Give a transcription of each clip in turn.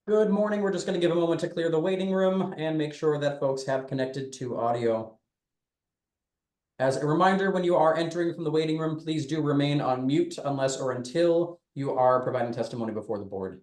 Good morning. We're just going to give a moment to clear the waiting room and make sure that folks have connected to audio. As a reminder, when you are entering from the waiting room, please do remain on mute unless or until you are providing testimony before the board.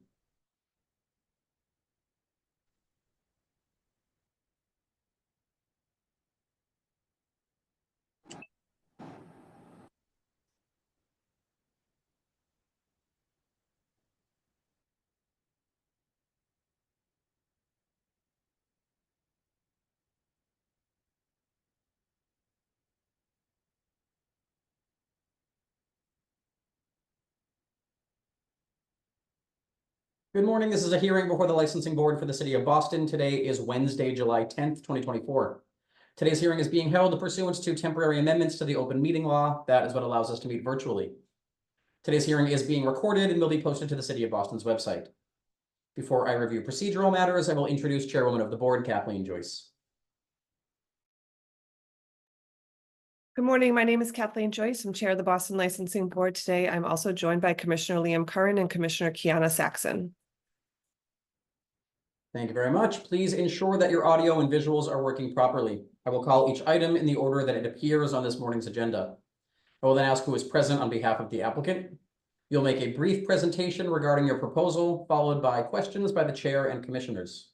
Good morning. This is a hearing before the licensing board for the city of Boston. Today is Wednesday, July 10th, 2024. Today's hearing is being held pursuant to temporary amendments to the open meeting law. That is what allows us to meet virtually. Today's hearing is being recorded and will be posted to the city of Boston's website. Before I review procedural matters, I will introduce Chairwoman of the Board, Kathleen Joyce. Good morning. My name is Kathleen Joyce. I'm Chair of the Boston Licensing Board today. I'm also joined by Commissioner Liam Curran and Commissioner Kiana Saxon. Thank you very much. Please ensure that your audio and visuals are working properly. I will call each item in the order that it appears on this morning's agenda. I will then ask who is present on behalf of the applicant. You'll make a brief presentation regarding your proposal, followed by questions by the chair and commissioners.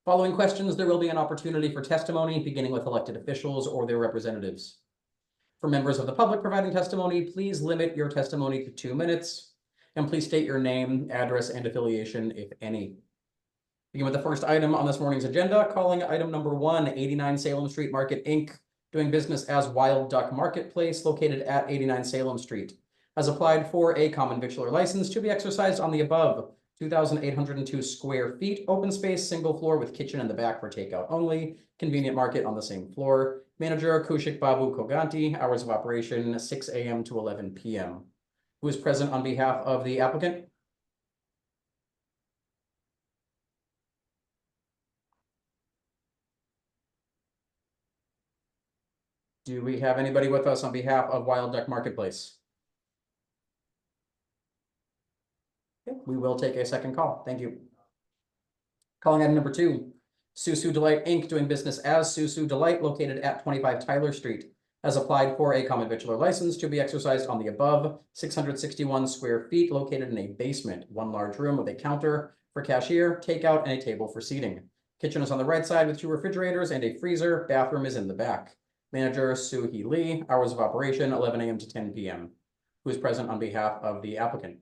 Following questions, there will be an opportunity for testimony, beginning with elected officials or their representatives. For members of the public providing testimony, please limit your testimony to 2 minutes, and please state your name, address, and affiliation, if any. Begin with the first item on this morning's agenda, calling item number 1, 89 Salem Street Market, Inc., doing business as Wild Duck Marketplace, located at 89 Salem Street, has applied for a common victualler license to be exercised on the above 2,802 square feet, open space, single floor with kitchen in the back for takeout only, convenient market on the same floor. Manager Kushik Babu Koganti, hours of operation 6 a.m. to 11 p.m. Who is present on behalf of the applicant? Do we have anybody with us on behalf of Wild Duck Marketplace? Okay, we will take a second call. Thank you. Calling item number 2, Susu Delight Inc., doing business as Susu Delight, located at 25 Tyler Street, has applied for a common victualler license to be exercised on the above 661 square feet, located in a basement, 1 large room with a counter for cashier, takeout, and a table for seating. Kitchen is on the right side with 2 refrigerators and a freezer. Bathroom is in the back. Manager Soo-hee Lee, hours of operation 11 a.m. to 10 p.m. Who is present on behalf of the applicant?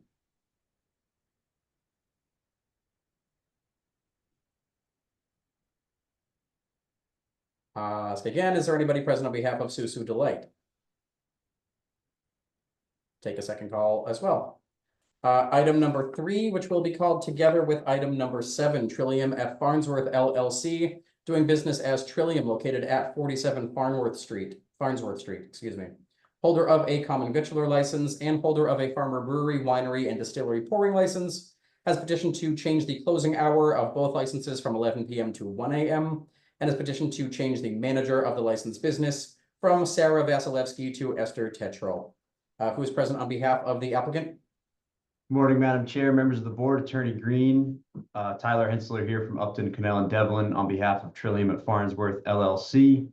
Ask again, is there anybody present on behalf of Susu Delight? Take a second call as well. Item number 3, which will be called together with item number 7, Trillium at Farnsworth LLC, doing business as Trillium, located at 47 Farnsworth Street, excuse me. Holder of a common victualler license and holder of a farmer brewery, winery, and distillery pouring license, has petitioned to change the closing hour of both licenses from 11 p.m. to 1 a.m. and has petitioned to change the manager of the licensed business from Sarah Vasilevsky to Esther Tetrol. Who is present on behalf of the applicant? Good morning, Madam Chair, members of the board, Attorney Green, Tyler Hensler here from Upton, Connell, and Devlin on behalf of Trillium at Farnsworth LLC.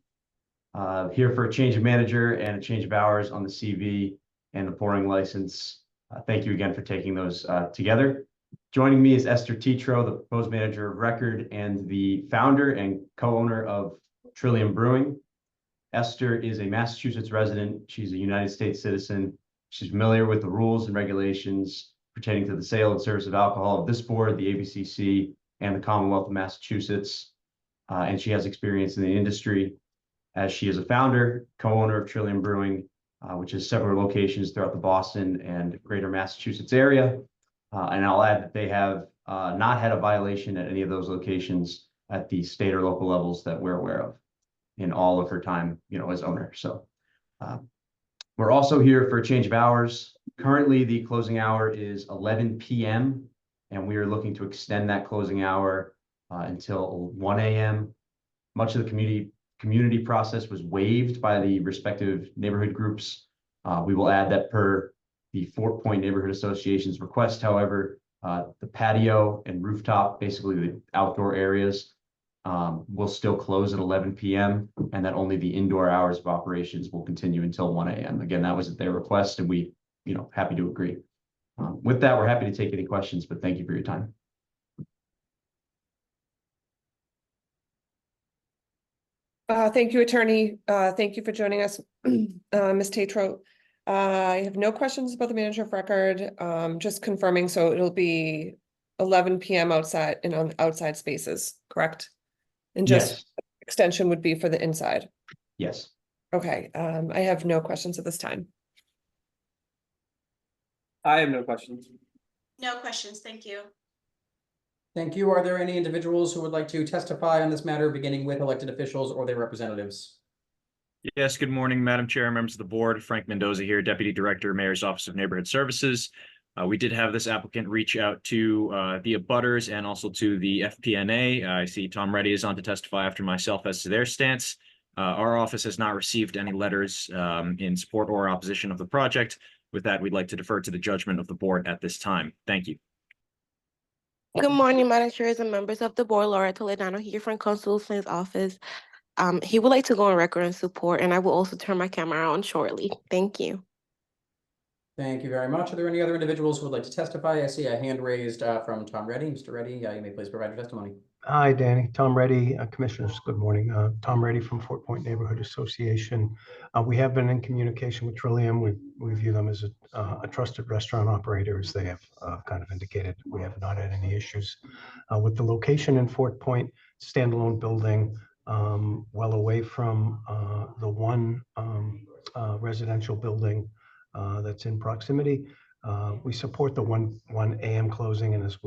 Here for a change of manager and a change of hours on the CV and the pouring license. Thank you again for taking those together. Joining me is Esther Tetro, the proposed manager of record and the founder and co-owner of Trillium Brewing. Esther is a Massachusetts resident. She's a United States citizen. She's familiar with the rules and regulations pertaining to the sale and service of alcohol of this board, the ABCC, and the Commonwealth of Massachusetts. And she has experience in the industry, as she is a founder, co-owner of Trillium Brewing, which has several locations throughout the Boston and greater Massachusetts area. And I'll add that they have not had a violation at any of those locations at the state or local levels that we're aware of in all of her time, as owner. So we're also here for a change of hours. Currently, the closing hour is 11 p.m. and we are looking to extend that closing hour until 1 a.m. Much of the community process was waived by the respective neighborhood groups. We will add that per the 4 Point Neighborhood Association's request, however, The patio and rooftop, basically the outdoor areas, will still close at 11 p.m. and that only the indoor hours of operations will continue until 1 a.m. Again, that was at their request, and we, happy to agree. With that, we're happy to take any questions, but thank you for your time. Thank you, attorney. Thank you for joining us, Ms. Tatro. I have no questions about the manager of record. Just confirming, so it'll be 11 p.m. outside and on outside spaces, correct? And just Yes. extension would be for the inside. Yes. Okay, I have no questions at this time. I have no questions. No questions, thank you. Thank you. Are there any individuals who would like to testify on this matter, beginning with elected officials or their representatives? Yes, good morning, Madam Chair, members of the board. Frank Mendoza here, Deputy Director, Mayor's Office of Neighborhood Services. We did have this applicant reach out to the abutters and also to the FPNA. I see Tom Reddy is on to testify after myself as to their stance. Our office has not received any letters in support or opposition of the project. With that, we'd like to defer to the judgment of the board at this time. Thank you. Good morning, Madam Chairs and members of the board. Laura Toledano here from Consul Flynn's office. He would like to go on record in support, and I will also turn my camera on shortly. Thank you. Thank you very much. Are there any other individuals who would like to testify? I see a hand raised from Tom Reddy. Mr. Reddy, you may please provide your testimony. Hi, Danny. Tom Reddy, Commissioners, good morning. Tom Reddy from Fort Point Neighborhood Association. We have been in communication with Trillium. We view them as a trusted restaurant operator, as they have kind of indicated. We have not had any issues with the location in Fort Point, standalone building, well away from the one residential building that's in proximity. We support the 1 a.m. closing, and as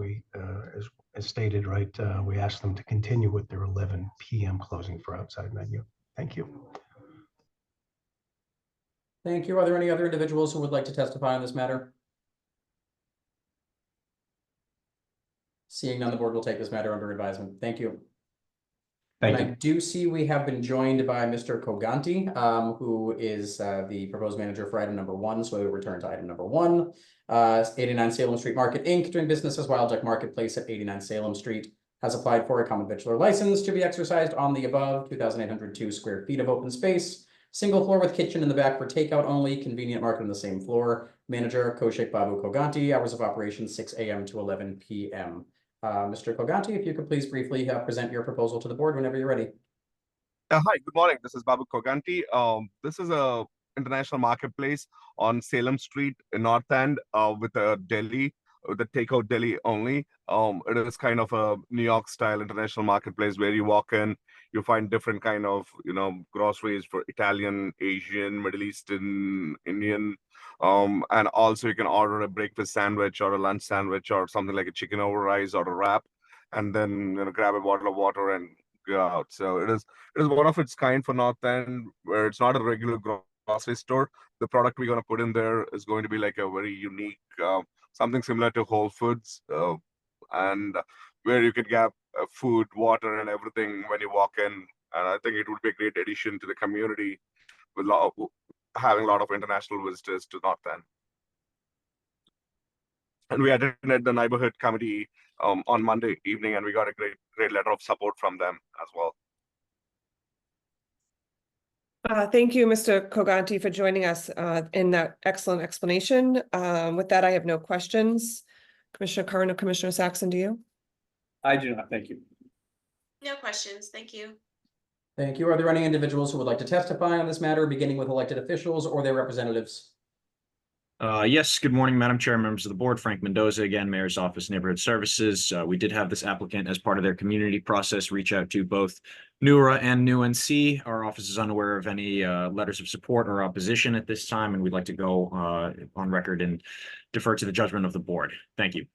stated, right, we asked them to continue with their 11 p.m. closing for outside menu. Thank you. Thank you. Are there any other individuals who would like to testify on this matter? Seeing none, the board will take this matter under advisement. Thank you. Thank I you. do see we have been joined by Mr. Koganti, who is the proposed manager for item number 1. So we will return to item number 1. 89 Salem Street Market, Inc., doing business as Wild Duck Marketplace at 89 Salem Street, has applied for a common victular license to be exercised on the above 2,802 square feet of open space, single floor with kitchen in the back for takeout only, convenient market on the same floor. Manager Kaushik Babu Koganti, hours of operation 6 a.m. to 11 p.m. Mr. Koganti, if you could please briefly present your proposal to the board whenever you're ready. Hi, good morning. This is Babu Koganti. This is a international marketplace on Salem Street in North End with a deli, with a takeout deli only. It is kind of a New York style international marketplace where you walk in, you find different kind of, groceries for Italian, Asian, Middle Eastern, Indian. And also you can order a breakfast sandwich or a lunch sandwich or something like a chicken over rice or a wrap, and then grab a bottle of water and go out. So it is one of its kind for North End, where it's not a regular grocery store. The product we're going to put in there is going to be like a very unique, something similar to Whole Foods, and where you can get food, water, and everything when you walk in. And I think it would be a great addition to the community with having a lot of international visitors to North End. And we attended the neighborhood committee on Monday evening, and we got a great letter of support from them as well. Thank you, Mr. Koganti, for joining us in that excellent explanation. With that, I have no questions. Commissioner Curran or Commissioner Saxon, do you? I do not, thank you. No questions, thank you. Thank you. Are there any individuals who would like to testify on this matter, beginning with elected officials or their representatives? Yes, good morning, Madam Chair, members of the board. Frank Mendoza again, Mayor's Office Neighborhood Services. We did have this applicant, as part of their community process, reach out to both NURA and NUNC. Our office is unaware of any letters of support or opposition at this time, and we'd like to go on record and defer to the judgment of the board. Thank you.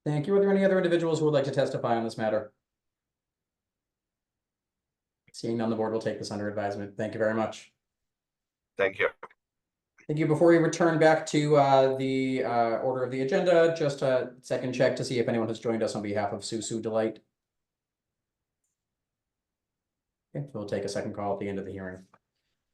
Thank you. Are there any other individuals who would like to testify on this matter? Seeing none, the board will take this under advisement. Thank you very much. Thank you. Thank you. Before we return back to the order of the agenda, just a second check to see if anyone has joined us on behalf of Susu Delight. Okay, we'll take a second call at the end of the hearing.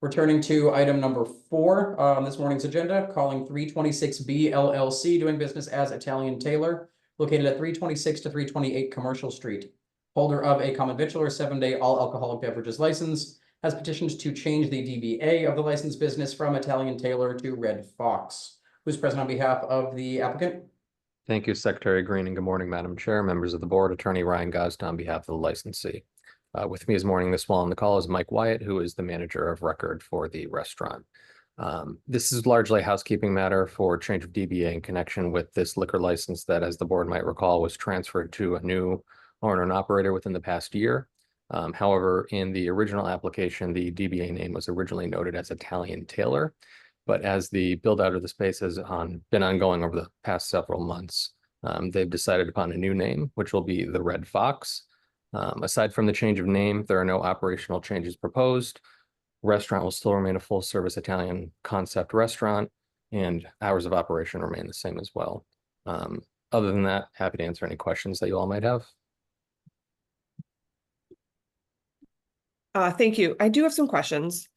Returning to item number 4 on this morning's agenda, calling 326B LLC, doing business as Italian Tailor, located at 326 to 328 Commercial Street. Holder of a common victular 7-day all alcoholic beverages license has petitioned to change the DBA of the licensed business from Italian Tailor to Red Fox. Who's present on behalf of the applicant? Thank you, Secretary Green, and good morning, Madam Chair, members of the board, Attorney Ryan Gosda on behalf of the licensee. With me this morning, this while on the call is Mike Wyatt, who is the manager of record for the restaurant. This is largely a housekeeping matter for change of DBA in connection with this liquor license that, as the board might recall, was transferred to a new owner and operator within the past year. However, in the original application, the DBA name was originally noted as Italian Tailor, but as the build out of the space has been ongoing over the past several months, they've decided upon a new name, which will be the Red Fox. Aside from the change of name, there are no operational changes proposed. Restaurant will still remain a full service Italian concept restaurant, and hours of operation remain the same as well. Other than that, happy to answer any questions that you all might have. Thank you. I do have some questions.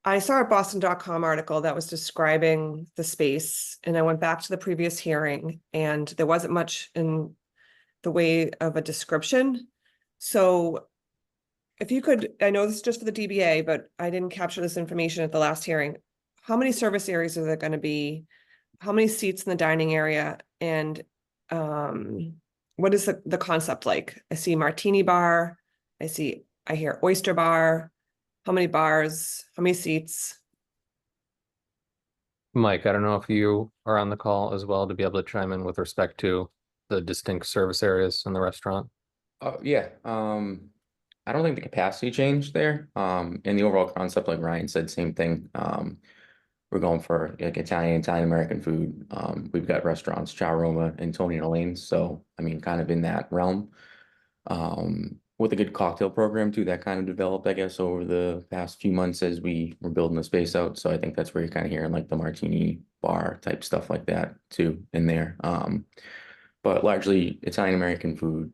I saw a Boston.com article that was describing the space, and I went back to the previous hearing, and there wasn't much in the way of a description. So if you could, I know this is just for the DBA, but I didn't capture this information at the last hearing. How many service areas are there going to be? How many seats in the dining area? And what is the concept like? I see martini bar. I hear oyster bar. How many bars? How many seats? Mike, I don't know if you are on the call as well to be able to chime in with respect to the distinct service areas in the restaurant. Yeah, I don't think the capacity changed there. And the overall concept, like Ryan said, same thing. We're going for like Italian American food. We've got restaurants, Ciao Roma and Tony and Elaine's. So, I mean, kind of in that realm. With a good cocktail program too, that kind of developed, I guess, over the past few months as we were building the space out. So I think that's where you're kind of hearing like the martini bar type stuff like that too in there. But largely Italian American food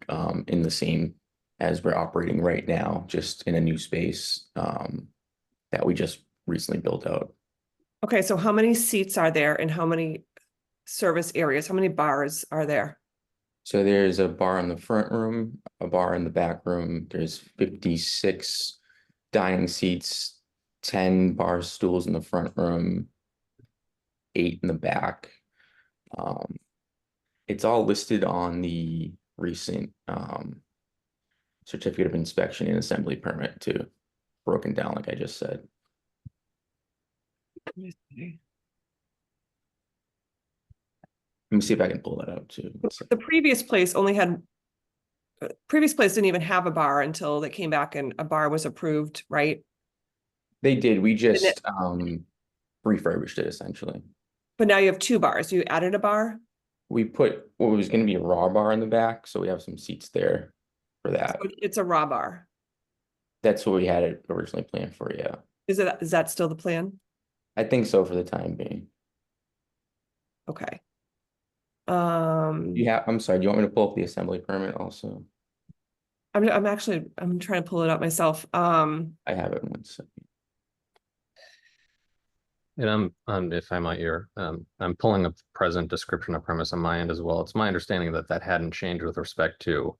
in the same as we're operating right now, just in a new space that we just recently built out. Okay, so how many seats are there and how many service areas? How many bars are there? So there's a bar in the front room, a bar in the back room. There's 56 dining seats, 10 bar stools in the front room, 8 in the back. It's all listed on the recent certificate of inspection and assembly permit too, broken down like I just said. Let me see if I can pull that out too. The previous place didn't even have a bar until they came back and a bar was approved, right? They did. We just refurbished it essentially. But now you have 2 bars. You added a bar? We put what was going to be a raw bar in the back, so we have some seats there for that. So it's a raw bar. That's what we had it originally planned for, yeah. Is that still the plan? I think so for the time being. Okay. Yeah, I'm sorry, do you want me to pull up the assembly permit also? I'm trying to pull it up myself. I have it in 1 second. And if I might here, I'm pulling up the present description of premise on my end as well. It's my understanding that that hadn't changed with respect to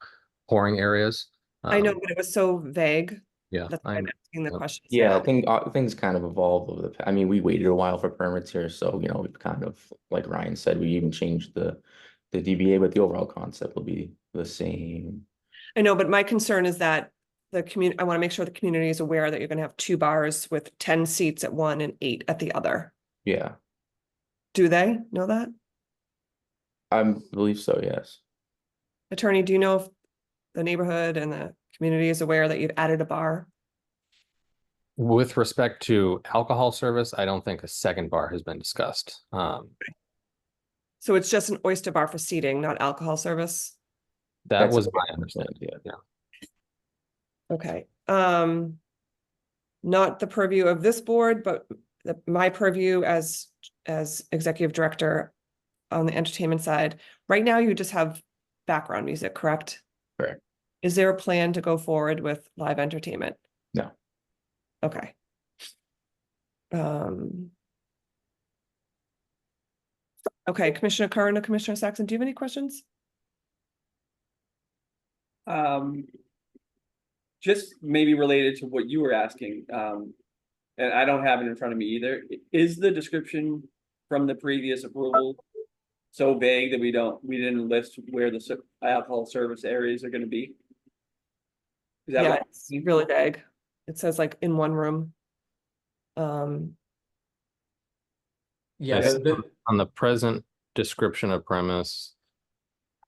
pouring areas. I know, but it was so vague. Yeah, That's why I'm asking the questions. Yeah, now. I think things kind of evolved over I mean, we waited a while for permits here, so you know, we've kind of, like Ryan said, we even changed the DBA, but the overall concept will be the same. I know, but my concern is that I want to make sure the community is aware that you're going to have 2 bars with 10 seats at one and 8 at the other. Yeah. Do they know that? I believe so, yes. Attorney, do you know if the neighborhood and the community is aware that you've added a bar? With respect to alcohol service, I don't think a second bar has been discussed. So it's just an oyster bar for seating, not alcohol service? That was my understanding, yeah. Okay. Not the purview of this board, but my purview as executive director on the entertainment side. Right now, you just have background music, correct? Correct. Is there a plan to go forward with live entertainment? No. Okay. Okay, Commissioner Curran or Commissioner Saxon, do you have any questions? Just maybe related to what you were asking, and I don't have it in front of me either. Is the description from the previous approval so vague that we didn't list where the alcohol service areas are gonna be? Is that Yeah, what? it's really vague. It says like in one room. Yeah, Yes, the- on the present description of premise,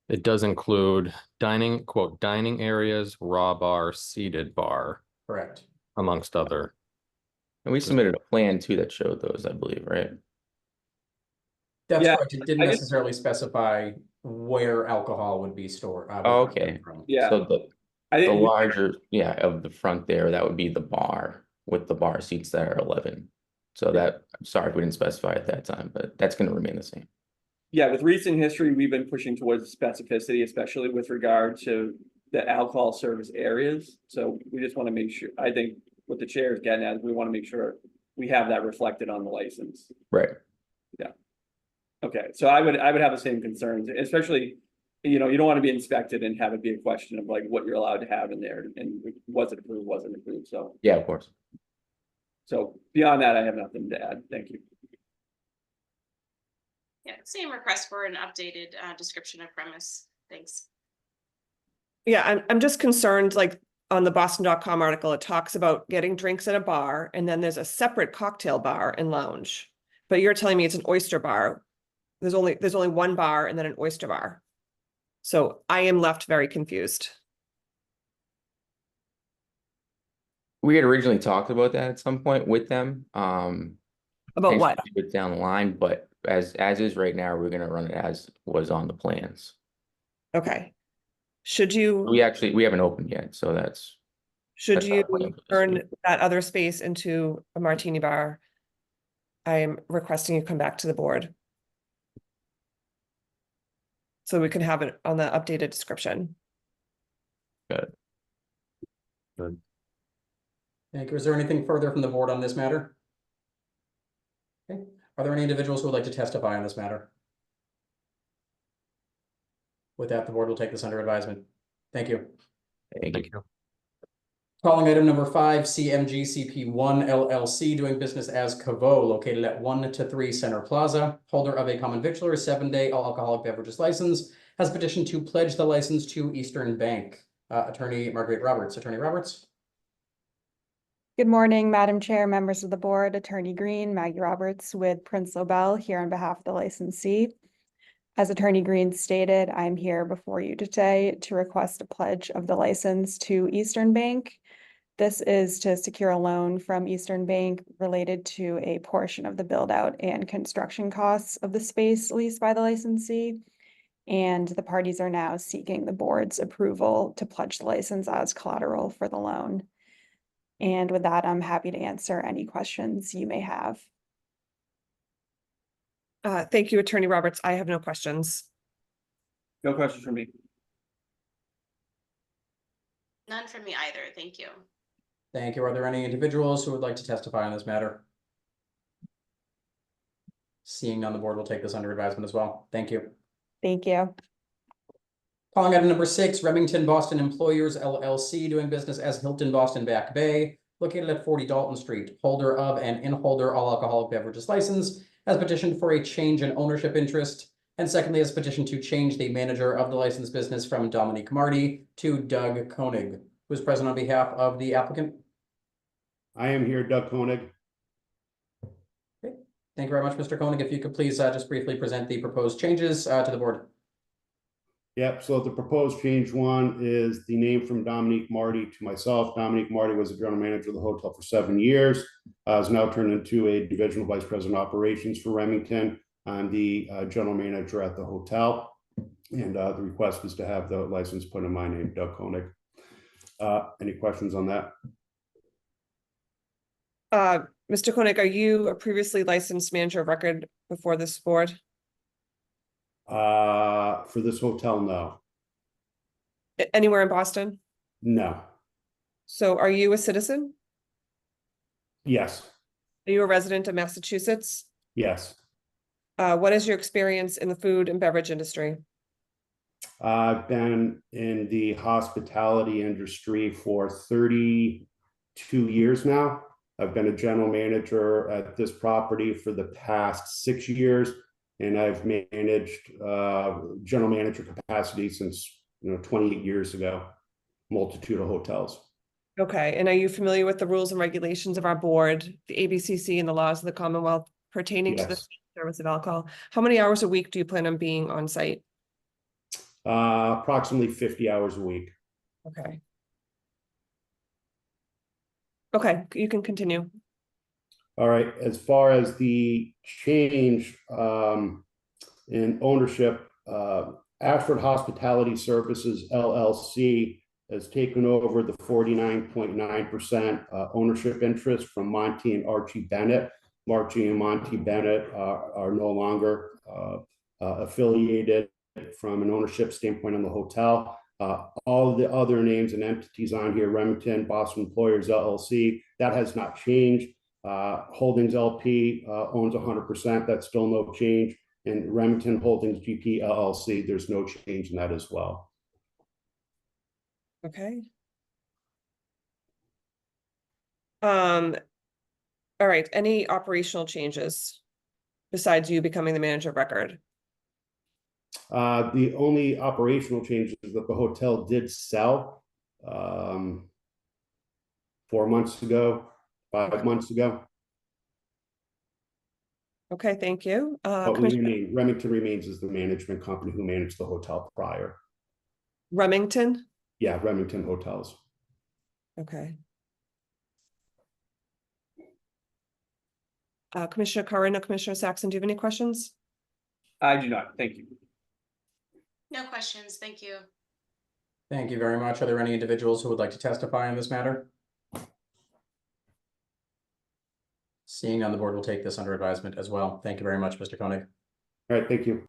it does include dining, quote, dining areas, raw bar, seated bar, correct. amongst other. And we submitted a plan too that showed those, I believe, right? That's Yeah, correct. It didn't I guess- necessarily specify where alcohol would be stored. Oh, would come okay. from. Yeah. So I the didn't, larger, yeah, of the front there, that would be the bar with the bar seats that are 11. So that, I'm sorry if we didn't specify at that time, but that's going to remain the same. yeah, with recent history, we've been pushing towards specificity, especially with regard to the alcohol service areas. So we just want to make sure, I think what the chair is getting at, is we want to make sure we have that reflected on the license. Right. Okay, so I would have the same concerns, especially, you know, you don't want to be inspected and have it be a question of like what you're allowed to have in there and was it approved, wasn't approved, so. Yeah, of course. So beyond that, I have nothing to add, thank you. Yeah, same request for an updated description of premise. Thanks. Yeah, I'm just concerned, like on the Boston.com article, it talks about getting drinks at a bar, and then there's a separate cocktail bar and lounge. But you're telling me it's an oyster bar. There's only one bar and then an oyster bar. So I am left very confused. We had originally talked about that at some point with them. About what? potentially do it down the line, but as is right now, we're gonna run it as was on the plans. Okay. Should you, We haven't opened yet, so should that's you our plan for this turn week. that other space into a martini bar? I am requesting you come back to the board. So we can have it on the updated description. Good. Thank you. Is there anything further from the board on this matter? Okay. Are there any individuals who would like to testify on this matter? With that, the board will take this under advisement. Thank you. Thank you. Calling item number 5, CMGCP1 LLC, doing business as Cavo, located at 1 to 3 Center Plaza. Holder of a common victular 7-day all alcoholic beverages license has petitioned to pledge the license to Eastern Bank. Attorney Margaret Roberts. Attorney Roberts. Good morning, Madam Chair, members of the board, Attorney Green, Maggie Roberts with Prince Lobel here on behalf of the licensee. As Attorney Green stated, I'm here before you today to request a pledge of the license to Eastern Bank. This is to secure a loan from Eastern Bank related to a portion of the build out and construction costs of the space leased by the licensee. And the parties are now seeking the board's approval to pledge the license as collateral for the loan. And with that, I'm happy to answer any questions you may have. Thank you, Attorney Roberts. I have no questions. No questions from me. None from me either. Thank you. Thank you. Are there any individuals who would like to testify on this matter? Seeing none, the board will take this under advisement as well. Thank you. Thank you. Calling item number 6, Remington Boston Employers LLC, doing business as Hilton Boston Back Bay, located at 40 Dalton Street. Holder of an in-holder all alcoholic beverages license has petitioned for a change in ownership interest. And secondly, has petitioned to change the manager of the licensed business from Dominique Marty to Doug Koenig, who is present on behalf of the applicant. I am here, Doug Koenig. Okay. Thank you very much, Mr. Koenig. If you could please just briefly present the proposed changes to the board. Yep, so the proposed change one is the name from Dominique Marty to myself. Dominique Marty was the general manager of the hotel for 7 years. Has now turned into a divisional vice president of operations for Remington. I'm the general manager at the hotel. And the request is to have the license put in my name, Doug Koenig. Any questions on that? Mr. Koenig, are you a previously licensed manager of record before this board? For this hotel, no. Anywhere in Boston? No. So are you a citizen? Yes. Are you a resident of Massachusetts? Yes. What is your experience in the food and beverage industry? I've been in the hospitality industry for 32 years now. I've been a general manager at this property for the past 6 years, and I've managed general manager capacity since 28 years ago, multitude of hotels. Okay, and are you familiar with the rules and regulations of our board, the ABCC and the laws of the Commonwealth pertaining to the Yes. service of alcohol? How many hours a week do you plan on being on site? Approximately 50 hours a week. Okay. Okay, you can continue. All right, as far as the change in ownership, Ashford Hospitality Services LLC has taken over the 49.9% ownership interest from Monty and Archie Bennett. Marchie and Monty Bennett are no longer affiliated from an ownership standpoint on the hotel. All of the other names and entities on here, Remington, Boston Employers LLC, that has not changed. Holdings LP owns 100%. That's still no change. And Remington Holdings GP LLC, there's no change in that as well. Okay. All right, any operational changes besides you becoming the manager of record? The only operational change is that the hotel did sell 4 months ago, 5 months ago. Okay, thank you. But Remington remains as the management company who managed the hotel prior. Remington? Yeah, Remington Hotels. Okay. Commissioner Curran or Commissioner Saxon, do you have any questions? I do not, thank you. No questions, thank you. Thank you very much. Are there any individuals who would like to testify on this matter? Seeing none, the board will take this under advisement as well. Thank you very much, Mr. Koenig. All right, thank you.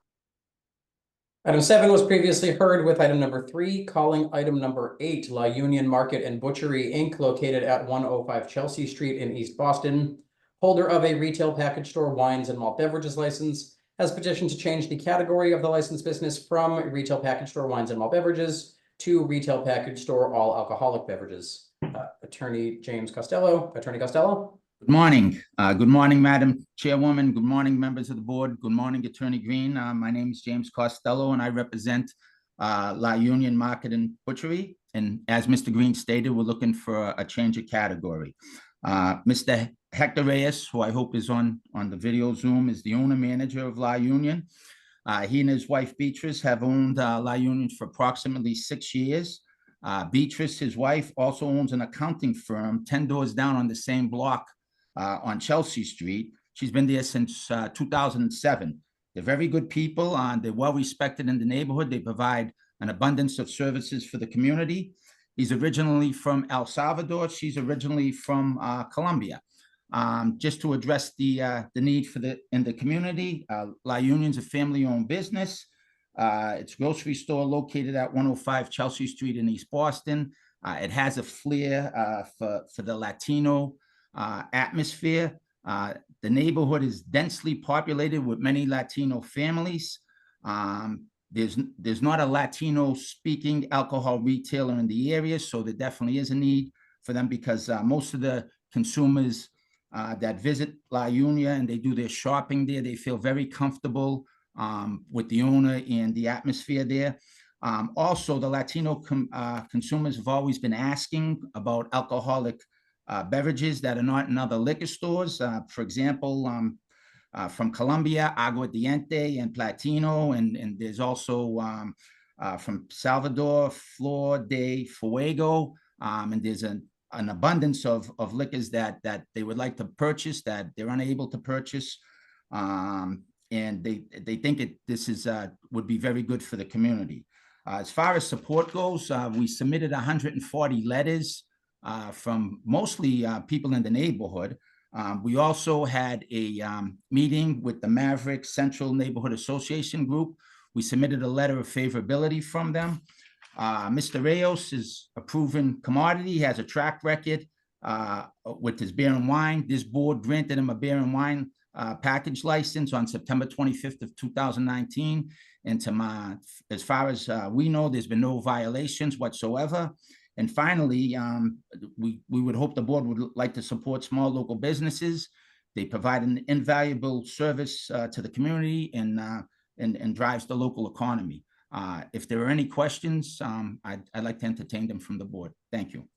Item 7 was previously heard with item number 3, calling item number 8, La Union Market and Butchery, Inc., located at 105 Chelsea Street in East Boston. Holder of a retail package store wines and malt beverages license has petitioned to change the category of the licensed business from retail package store wines and malt beverages to retail package store all alcoholic beverages. Attorney James Costello. Attorney Costello. Good morning. Good morning, Madam Chairwoman. Good morning, members of the board. Good morning, Attorney Green. My name is James Costello, and I represent La Union Market and Butchery. And as Mr. Green stated, we're looking for a change of category. Mr. Hector Reyes, who I hope is on the video Zoom, is the owner-manager of La Union. He and his wife, Beatrice, have owned La Union for approximately 6 years. Beatrice, his wife, also owns an accounting firm 10 doors down on the same block on Chelsea Street. She's been there since 2007. They're very good people. They're well respected in the neighborhood. They provide an abundance of services for the community. He's originally from El Salvador. She's originally from Colombia. Just to address the need for in the community, La Union's a family-owned business. It's a grocery store located at 105 Chelsea Street in East Boston. It has a flair for the Latino atmosphere. The neighborhood is densely populated with many Latino families. There's not a Latino speaking alcohol retailer in the area, so there definitely is a need for them because most of the consumers that visit La Union and they do their shopping there, they feel very comfortable with the owner and the atmosphere there. Also, the Latino consumers have always been asking about alcoholic beverages that are not in other liquor stores. For example, from Colombia, Agua Diente and Platino, and there's also from Salvador, Flor de Fuego, and there's an abundance of liquors that they would like to purchase that they're unable to purchase, and they think this is would be very good for the community. As far as support goes, we submitted 140 letters from mostly people in the neighborhood. We also had a meeting with the Maverick Central Neighborhood Association group. We submitted a letter of favorability from them. Mr. Reyes is a proven commodity. He has a track record with his beer and wine. This board granted him a beer and wine package license on September 25th of 2019. And as far as we know, there's been no violations whatsoever. And finally, we would hope the board would like to support small local businesses. They provide an invaluable service to the community and drives the local economy. If there are any questions, I'd like to entertain them from the board. Thank you.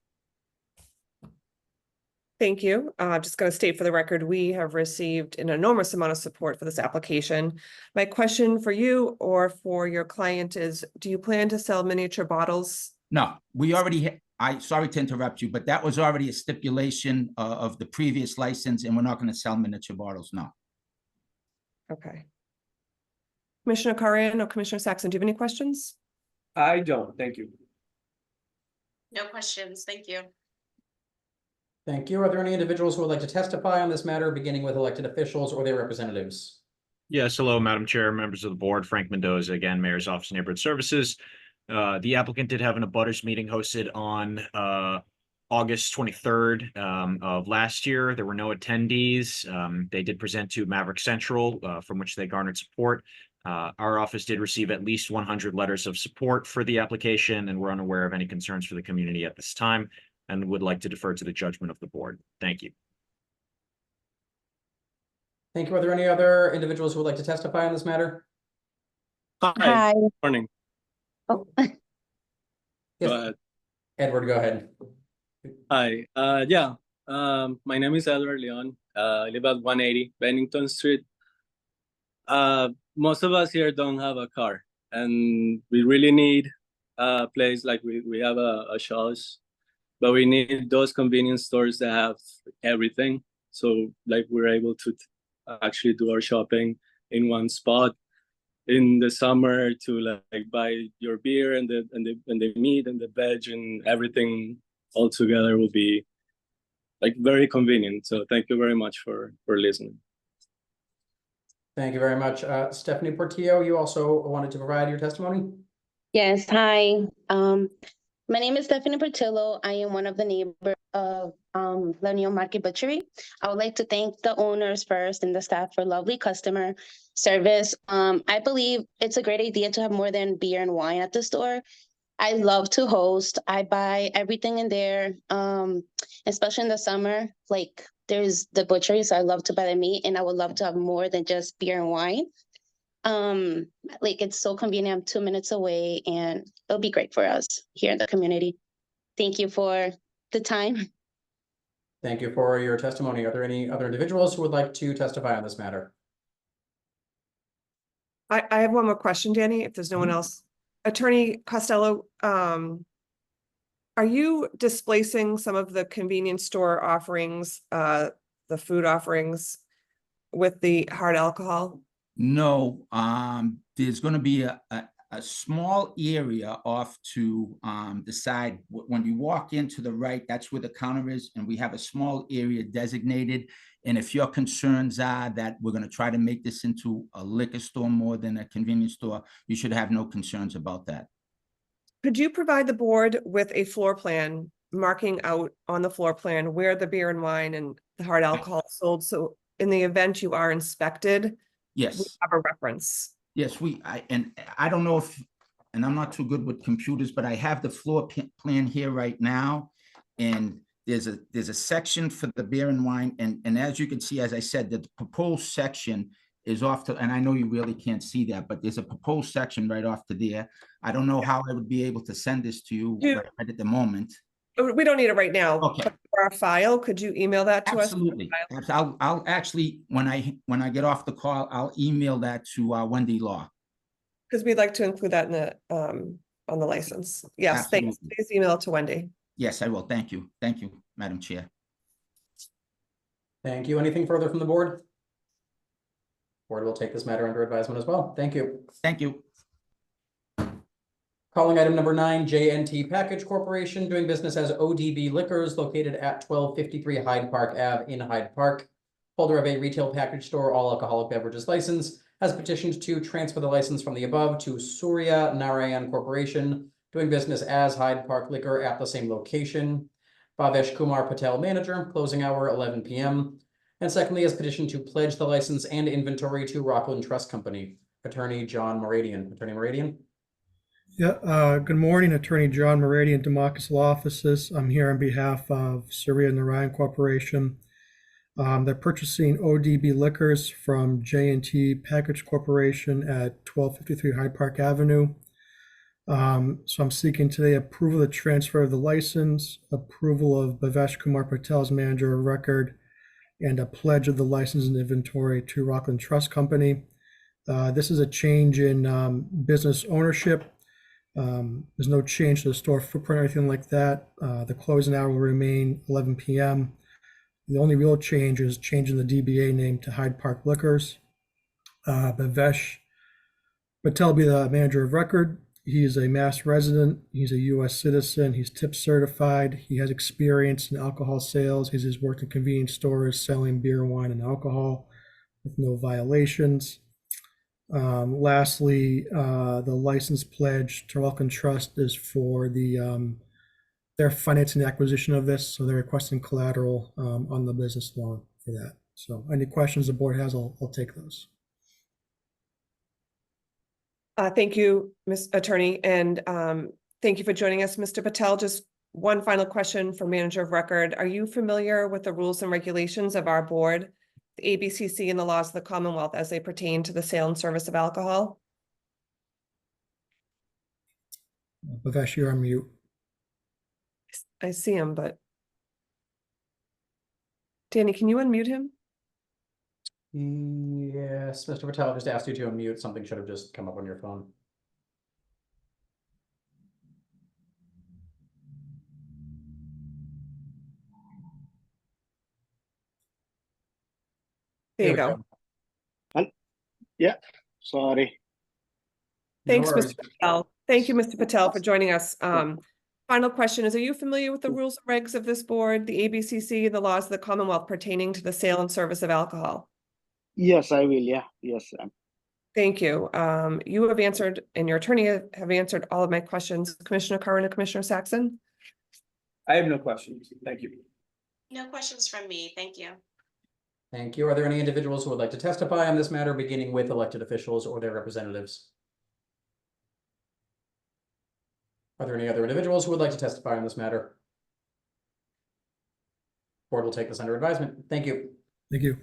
Thank you. Just going to state for the record, we have received an enormous amount of support for this application. My question for you or for your client is, do you plan to sell miniature bottles? No, we already, sorry to interrupt you, but that was already a stipulation of the previous license, and we're not going to sell miniature bottles, no. Okay. Commissioner Karian or Commissioner Saxon, do you have any questions? I don't, thank you. No questions. Thank you. Thank you. Are there any individuals who would like to testify on this matter, beginning with elected officials or their representatives? Yes, hello, Madam Chair, members of the board, Frank Mendoza, again, Mayor's Office of Neighborhood Services. The applicant did have an abutters meeting hosted on August 23rd of last year. There were no attendees. They did present to Maverick Central, from which they garnered support. Our office did receive at least 100 letters of support for the application, and we're unaware of any concerns for the community at this time and would like to defer to the judgment of the board. Thank you. Thank you. Are there any other individuals who would like to testify on this matter? Hi. Morning. Oh. Yes. Go ahead. Edward, go ahead. Hi. My name is Edward Leon. I live at 180 Bennington Street. Most of us here don't have a car, and we really need a place like we have a Shaw's, but we need those convenience stores that have everything. So like we're able to actually do our shopping in one spot in the summer to like buy your beer and the meat and the veg and everything all together will be like very convenient. So thank you very much for listening. Thank you very much. Stephanie Portillo, you also wanted to provide your testimony? Yes, hi. My name is Stephanie Portillo. I am one of the neighbors of La Union Market Butchery. I would like to thank the owners first and the staff for lovely customer service. I believe it's a great idea to have more than beer and wine at the store. I love to host. I buy everything in there, especially in the summer. Like there's the butchery, so I love to buy the meat, and I would love to have more than just beer and wine. Like it's so convenient. I'm 2 minutes away, and it'll be great for us here in the community. Thank you for the time. Thank you for your testimony. Are there any other individuals who would like to testify on this matter? I have one more question, Danny, if there's no one else. Attorney Costello, are you displacing some of the convenience store offerings, the food offerings with the hard alcohol? No, there's going to be a small area off to the side. When you walk into the right, that's where the counter is, and we have a small area designated. And if your concerns are that we're going to try to make this into a liquor store more than a convenience store, you should have no concerns about that. Could you provide the board with a floor plan marking out on the floor plan where the beer and wine and the hard alcohol is sold? So in the event you are inspected, yes, we have a reference. Yes, I don't know if, and I'm not too good with computers, but I have the floor plan here right now. And there's a section for the beer and wine. And as you can see, as I said, the proposed section is off to, and I know you really can't see that, but there's a proposed section right off to there. I don't know how I would be able to send this to you right at the moment. We don't need it right now. Okay. But for our file, could you email that to us? Absolutely. I'll actually, when I get off the call, I'll email that to Wendy Law. Because we'd like to include that in the on the license. Yes, thanks. Please email it to Wendy. Yes, I will. Thank you. Thank you, Madam Chair. Thank you. Anything further from the board? Board will take this matter under advisement as well. Thank you. Thank you. Calling item number 9, JNT Package Corporation, doing business as ODB Liquors, located at 1253 Hyde Park Ave in Hyde Park. Holder of a retail package store all alcoholic beverages license has petitioned to transfer the license from the above to Surya Narayan Corporation, doing business as Hyde Park Liquor at the same location. Bhavesh Kumar Patel, manager, closing hour 11 p.m. And secondly, is petition to pledge the license and inventory to Rockland Trust Company. Attorney John Moradian. Attorney Moradian. Yeah, good morning, Attorney John Moradian, Democracy Law Offices. I'm here on behalf of Surya Narayan Corporation. They're purchasing ODB liquors from J&T Package Corporation at 1253 Hyde Park Avenue. So I'm seeking today approval of the transfer of the license, approval of Bhavesh Kumar Patel as manager of record, and a pledge of the license and inventory to Rockland Trust Company. This is a change in business ownership. There's no change to the store footprint or anything like that. The closing hour will remain 11 p.m. The only real change is changing the DBA name to Hyde Park Liquors. Bhavesh Patel will be the manager of record. He is a Mass resident. He's a U.S. citizen. He's tip certified. He has experience in alcohol sales. He's worked in convenience stores selling beer, wine, and alcohol with no violations. Lastly, the license pledge to Rockland Trust is for their financing the acquisition of this, so they're requesting collateral on the business loan for that. So any questions the board has, I'll take those. Thank you, Ms. Attorney, and thank you for joining us, Mr. Patel. Just one final question for manager of record. Are you familiar with the rules and regulations of our board, the ABCC, and the laws of the Commonwealth as they pertain to the sale and service of alcohol? Bhavesh, you're on mute. I see him, but Danny, can you unmute him? Yes, Mr. Patel just asked you to unmute. Something should have just come up on your phone. There you go. Yeah, sorry. Thanks, No worries. Mr. Patel. Thank you, Mr. Patel, for joining us. Final question is, are you familiar with the rules and regs of this board, the ABCC, and the laws of the Commonwealth pertaining to the sale and service of alcohol? Yes, I will. Yeah, yes. Thank you. You have answered, and your attorney have answered all of my questions. Commissioner Curran and Commissioner Saxon? I have no questions. Thank you. No questions from me. Thank you. Thank you. Are there any individuals who would like to testify on this matter, beginning with elected officials or their representatives? Are there any other individuals who would like to testify on this matter? Board will take this under advisement. Thank you. Thank you.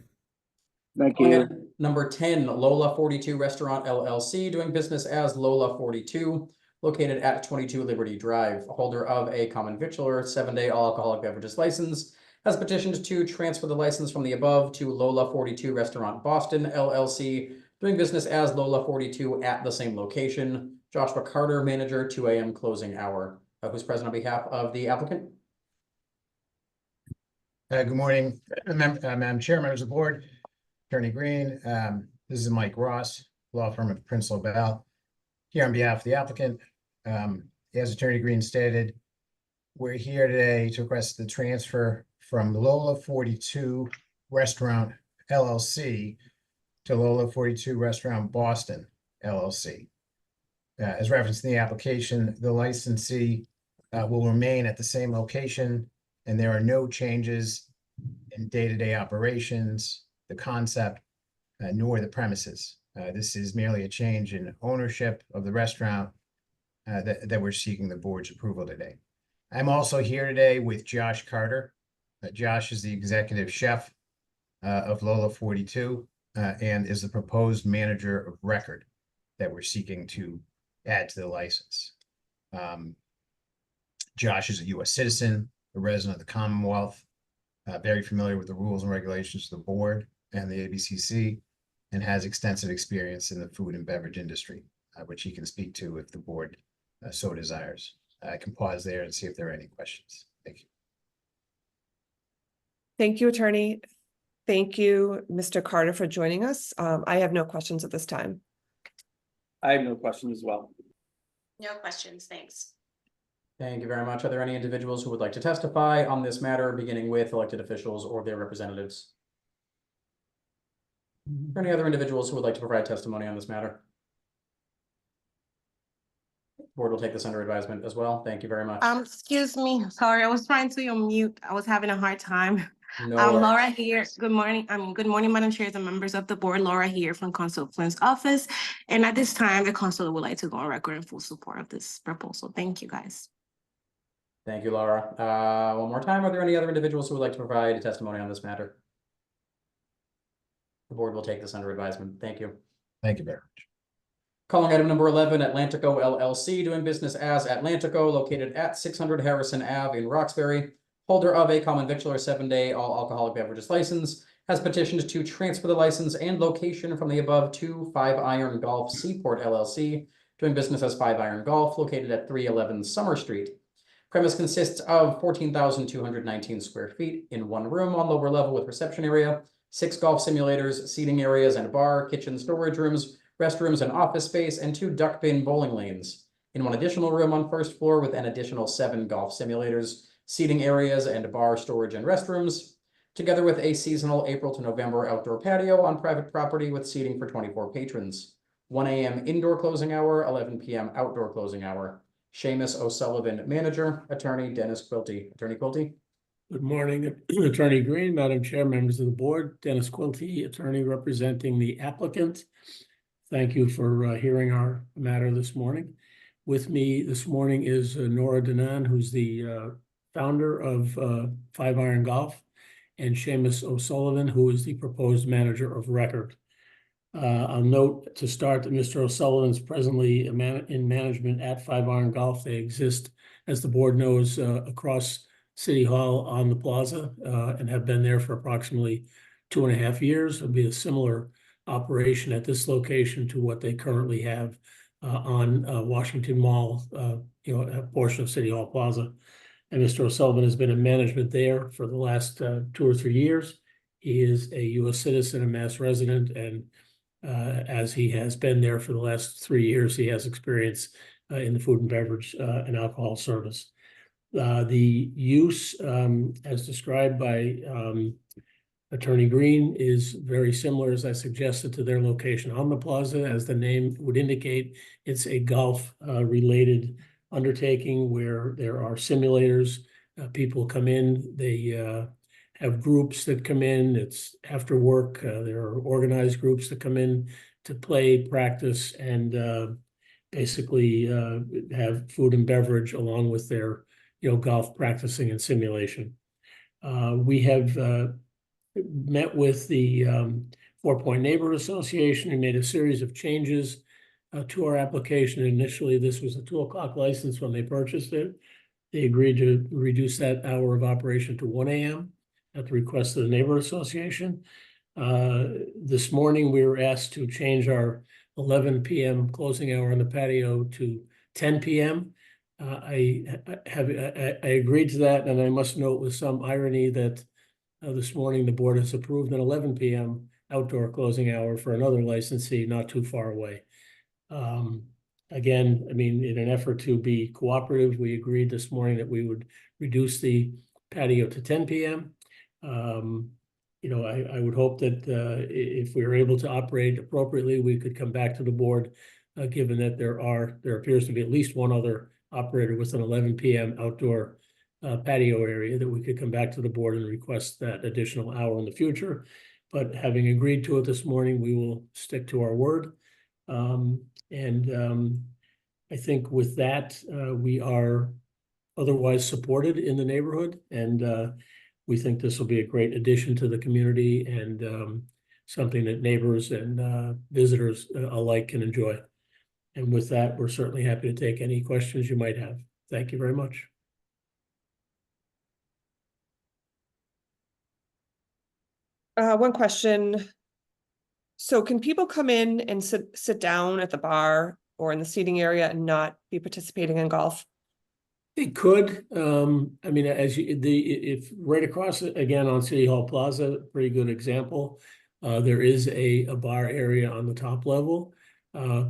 Thank you. Number 10, Lola 42 Restaurant LLC, doing business as Lola 42, located at 22 Liberty Drive. Holder of a common victualler 7-day all alcoholic beverages license has petitioned to transfer the license from the above to Lola 42 Restaurant Boston LLC, doing business as Lola 42 at the same location. Joshua Carter, manager, 2 a.m. closing hour. Who's present on behalf of the applicant? Good morning, Madam Chair, members of the board, Attorney Green. This is Mike Ross, law firm of Prince Lobel, here on behalf of the applicant. As Attorney Green stated, we're here today to request the transfer from Lola 42 Restaurant LLC to Lola 42 Restaurant Boston LLC. As referenced in the application, the licensee will remain at the same location, and there are no changes in day-to-day operations, the concept, nor the premises. This is merely a change in ownership of the restaurant that we're seeking the board's approval today. I'm also here today with Josh Carter. Josh is the executive chef of Lola 42 and is the proposed manager of record that we're seeking to add to the license. Josh is a U.S. citizen, a resident of the Commonwealth, very familiar with the rules and regulations of the board and the ABCC, and has extensive experience in the food and beverage industry, which he can speak to if the board so desires. I can pause there and see if there are any questions. Thank you. Thank you, attorney. Thank you, Mr. Carter, for joining us. I have no questions at this time. I have no questions as well. No questions. Thanks. Thank you very much. Are there any individuals who would like to testify on this matter, beginning with elected officials or their representatives? Are there any other individuals who would like to provide testimony on this matter? Board will take this under advisement as well. Thank you very much. Excuse me, sorry, I was trying to unmute. I was having a hard time. No worries. Laura here. Good morning. Good morning, Madam Chair and members of the board. Laura here from Consul Flynn's office. And at this time, the consul would like to go on record in full support of this proposal. Thank you, guys. Thank you, Laura. One more time, are there any other individuals who would like to provide a testimony on this matter? The board will take this under advisement. Thank you. Thank you very much. Calling item number 11, Atlantico LLC, doing business as Atlantico, located at 600 Harrison Ave in Roxbury. Holder of a common victular 7-day all alcoholic beverages license, has petitioned to transfer the license and location from the above to 5 Iron Golf Seaport LLC, doing business as 5 Iron Golf, located at 311 Summer Street. Premise consists of 14,219 square feet in one room on lower level with reception area, 6 golf simulators, seating areas and bar, kitchen, storage rooms, restrooms and office space, and 2 duck bin bowling lanes. In one additional room on first floor with an additional 7 golf simulators, seating areas and bar, storage and restrooms, together with a seasonal April to November outdoor patio on private property with seating for 24 patrons. 1 a.m. indoor closing hour, 11 p.m. outdoor closing hour. Seamus O'Sullivan, manager. Attorney Dennis Quilty. Attorney Quilty. Good morning, Attorney Green, Madam Chair, members of the board. Dennis Quilty, attorney representing the applicant. Thank you for hearing our matter this morning. With me this morning is Nora Danan, who's the founder of 5 Iron Golf, and Seamus O'Sullivan, who is the proposed manager of record. I'll note to start that Mr. O'Sullivan is presently in management at 5 Iron Golf. They exist, as the board knows, across City Hall on the plaza and have been there for approximately 2.5 years. It'll be a similar operation at this location to what they currently have on Washington Mall, a portion of City Hall Plaza. And Mr. O'Sullivan has been in management there for the last 2 or 3 years. He is a U.S. citizen and Mass resident, and as he has been there for the last 3 years, he has experience in the food and beverage and alcohol service. The use, as described by Attorney Green, is very similar, as I suggested, to their location on the plaza. As the name would indicate, it's a golf related undertaking where there are simulators. People come in, they have groups that come in. It's after work. There are organized groups that come in to play, practice, and basically have food and beverage along with their golf practicing and simulation. We have met with the 4 Point Neighborhood Association and made a series of changes to our application. Initially, this was a 2 o'clock license when they purchased it. They agreed to reduce that hour of operation to 1 a.m. at the request of the Neighborhood Association. This morning, we were asked to change our 11 p.m. closing hour on the patio to 10 p.m. I agreed to that, and I must note with some irony that this morning the board has approved an 11 p.m. outdoor closing hour for another licensee not too far away. Again, I mean, in an effort to be cooperative, we agreed this morning that we would reduce the patio to 10 p.m. I would hope that if we were able to operate appropriately, we could come back to the board, given that there appears to be at least one other operator with an 11 p.m. outdoor patio area, that we could come back to the board and request that additional hour in the future. But having agreed to it this morning, we will stick to our word. I think with that, we are otherwise supported in the neighborhood, and we think this will be a great addition to the community and something that neighbors and visitors alike can enjoy. And with that, we're certainly happy to take any questions you might have. Thank you very much. One question. So can people come in and sit down at the bar or in the seating area and not be participating in golf? It could. I mean, if right across again on City Hall Plaza, pretty good example. There is a bar area on the top level.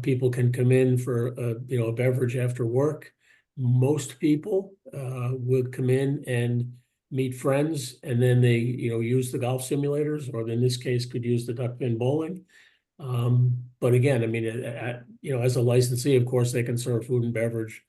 People can come in for a beverage after work. Most people would come in and meet friends, and then they use the golf simulators, or in this case could use the duck pin bowling. But again, I mean, you know, as a licensee, of course, they can serve food and beverage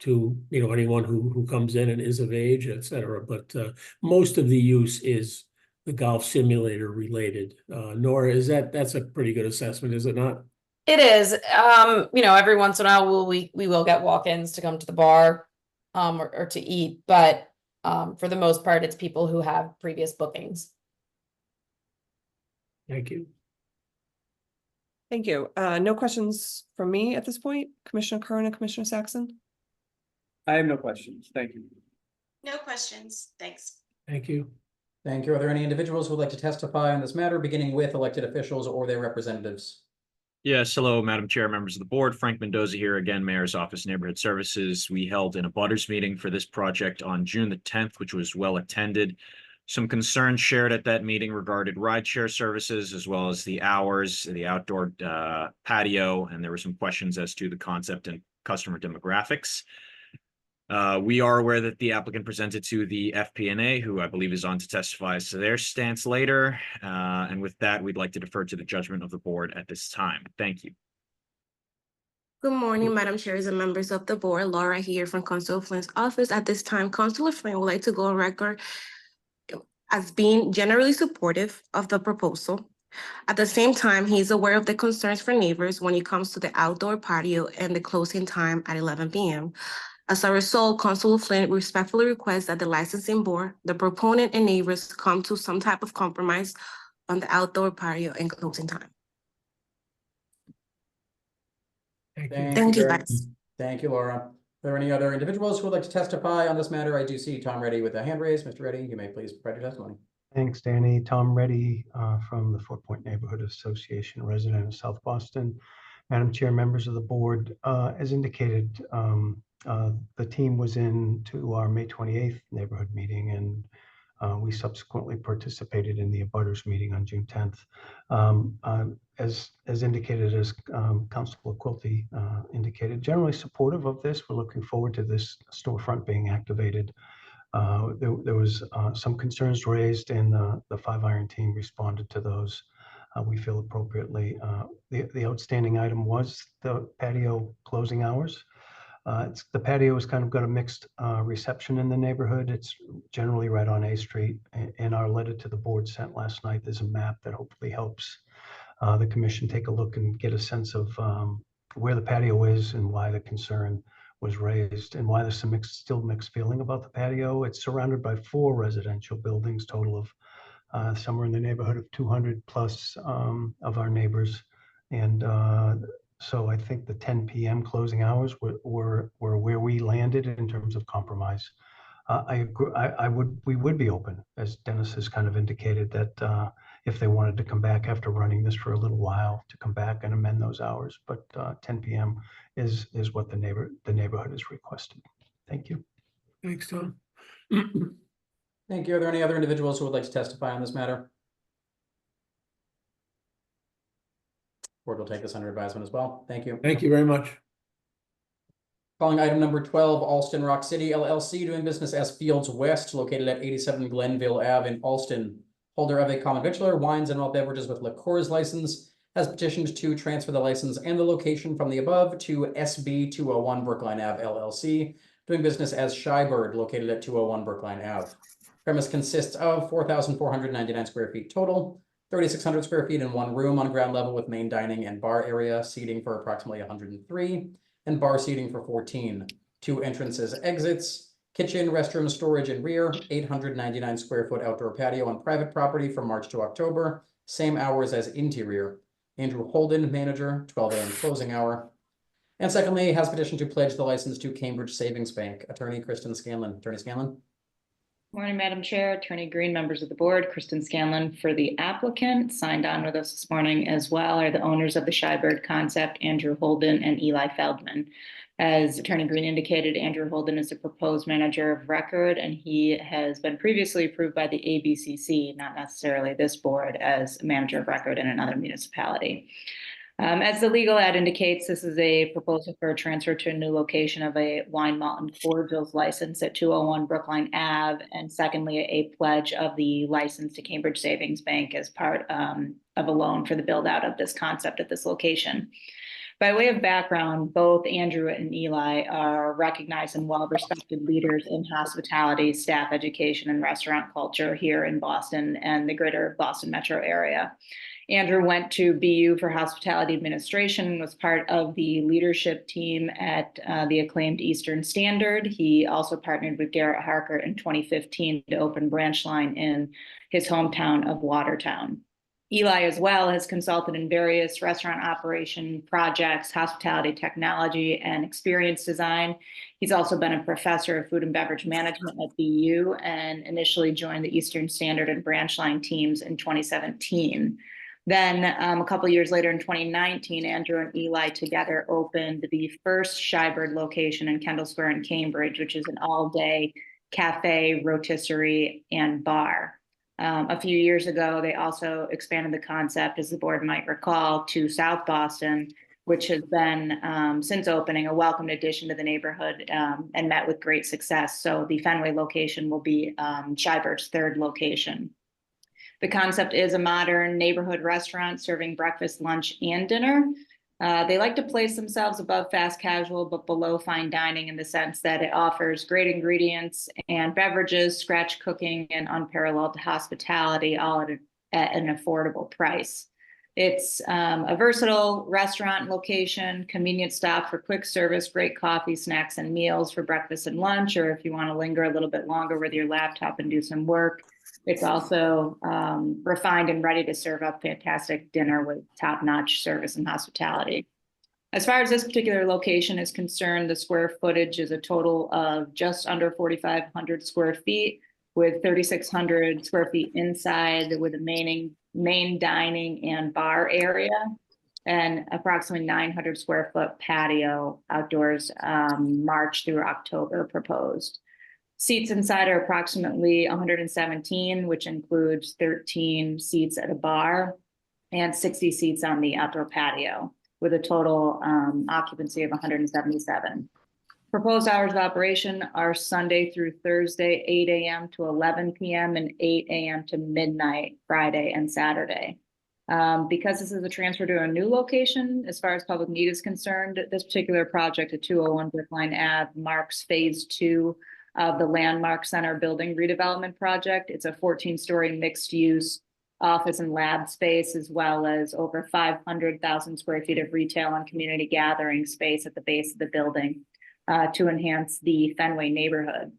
to, you know, anyone who comes in and is of age, et cetera. But most of the use is the golf simulator related. Nora, that's a pretty good assessment, is it not? It is. You know, every once in a while we will get walk-ins to come to the bar, or to eat, but for the most part, it's people who have previous bookings. Thank you. Thank you. No questions from me at this point. Commissioner Curran and Commissioner Saxon? I have no questions. Thank you. No questions. Thanks. Thank you. Thank you. Are there any individuals who would like to testify on this matter, beginning with elected officials or their representatives? Yes, hello, Madam Chair, members of the board. Frank Mendoza here again, Mayor's Office Neighborhood Services. We held an abutters meeting for this project on June the 10th, which was well attended. Some concerns shared at that meeting regarded rideshare services, as well as the hours, the outdoor patio, and there were some questions as to the concept and customer demographics. We are aware that the applicant presented to the FP&A, who I believe is on to testify as to their stance later. And with that, we'd like to defer to the judgment of the board at this time. Thank you. Good morning, Madam Chairs and members of the board. Laura here from Constable Flynn's office. At this time, Constable Flynn would like to go on record as being generally supportive of the proposal. At the same time, he's aware of the concerns for neighbors when it comes to the outdoor patio and the closing time at 11 p.m. As a result, Constable Flynn respectfully requests that the licensing board, the proponent, and neighbors come to some type of compromise on the outdoor patio and closing time. Thank you, guys. Thank you, Laura. Are there any other individuals who would like to testify on this matter? I do see Tom Reddy with a hand raised. Mr. Reddy, you may please provide your testimony. Thanks, Danny. Tom Reddy from the 4 Point Neighborhood Association, resident of South Boston. Madam Chair, members of the board, as indicated, the team was to our May 28th neighborhood meeting, and we subsequently participated in the abutters meeting on June 10th. As indicated, as Councilor Quilty indicated, generally supportive of this. We're looking forward to this storefront being activated. There was some concerns raised, and the Five Iron team responded to those. We feel appropriately. The outstanding item was the patio closing hours. The patio has kind of got a mixed reception in the neighborhood. It's generally right on A Street. In our letter to the board sent last night, there's a map that hopefully helps the commission take a look and get a sense of where the patio is and why the concern was raised and why there's some still mixed feeling about the patio. It's surrounded by 4 residential buildings, total of somewhere in the neighborhood of 200 plus of our neighbors. And so I think the 10 p.m. closing hours were where we landed in terms of compromise. I agree. We would be open, as Dennis has kind of indicated, that if they wanted to come back after running this for a little while, to come back and amend those hours. But 10 p.m. is what the neighborhood has requested. Thank you. Thanks, Tom. Thank you. Are there any other individuals who would like to testify on this matter? Board will take this under advisement as well. Thank you. Thank you very much. Calling item number 12, Alston Rock City LLC, doing business as Fields West, located at 87 Glenville Ave in Alston. Holder of a common victular, wines, and all beverages with liqueurs license, has petitioned to transfer the license and the location from the above to SB 201 Brookline Ave LLC, doing business as Shybird, located at 201 Brookline Ave. Premise consists of 4,499 square feet total, 3,600 square feet in one room on ground level with main dining and bar area, seating for approximately 103, and bar seating for 14. 2 entrances, exits, kitchen, restroom, storage, and rear, 899 square foot outdoor patio on private property from March to October, same hours as interior. Andrew Holden, manager, 12 a.m. closing hour. And secondly, has petitioned to pledge the license to Cambridge Savings Bank. Attorney Kristen Scanlon. Attorney Scanlon. Morning, Madam Chair, Attorney Green, members of the board. Kristen Scanlon for the applicant. Signed on with us this morning as well are the owners of the Shybird concept, Andrew Holden and Eli Feldman. As Attorney Green indicated, Andrew Holden is a proposed manager of record, and he has been previously approved by the ABCC, not necessarily this board, as manager of record in another municipality. As the legal ad indicates, this is a proposal for a transfer to a new location of a wine, malt, and cordials license at 201 Brookline Ave, and secondly, a pledge of the license to Cambridge Savings Bank as part of a loan for the build out of this concept at this location. By way of background, both Andrew and Eli are recognized and well-respected leaders in hospitality, staff education, and restaurant culture here in Boston and the greater Boston metro area. Andrew went to BU for hospitality administration and was part of the leadership team at the acclaimed Eastern Standard. He also partnered with Garrett Harker in 2015 to open Branch Line in his hometown of Watertown. Eli as well has consulted in various restaurant operation projects, hospitality technology, and experience design. He's also been a professor of food and beverage management at BU and initially joined the Eastern Standard and Branch Line teams in 2017. Then a couple of years later in 2019, Andrew and Eli together opened the first Shybird location in Kendall Square in Cambridge, which is an all-day cafe, rotisserie, and bar. A few years ago, they also expanded the concept, as the board might recall, to South Boston, which has been, since opening, a welcomed addition to the neighborhood and met with great success. So the Fenway location will be Shybird's third location. The concept is a modern neighborhood restaurant serving breakfast, lunch, and dinner. They like to place themselves above fast casual, but below fine dining in the sense that it offers great ingredients and beverages, scratch cooking, and unparalleled hospitality, all at an affordable price. It's a versatile restaurant location, convenient stop for quick service, great coffee, snacks, and meals for breakfast and lunch, or if you want to linger a little bit longer with your laptop and do some work. It's also refined and ready to serve up fantastic dinner with top-notch service and hospitality. As far as this particular location is concerned, the square footage is a total of just under 4,500 square feet, with 3,600 square feet inside with a main dining and bar area, and approximately 900 square foot patio outdoors, March through October proposed. Seats inside are approximately 117, which includes 13 seats at a bar and 60 seats on the outdoor patio, with a total occupancy of 177. Proposed hours of operation are Sunday through Thursday, 8 a.m. to 11 p.m. and 8 a.m. to midnight, Friday and Saturday. Because this is a transfer to a new location, as far as public need is concerned, this particular project at 201 Brookline Ave marks phase 2 of the Landmark Center building redevelopment project. It's a 14-story mixed-use office and lab space, as well as over 500,000 square feet of retail and community gathering space at the base of the building to enhance the Fenway neighborhood.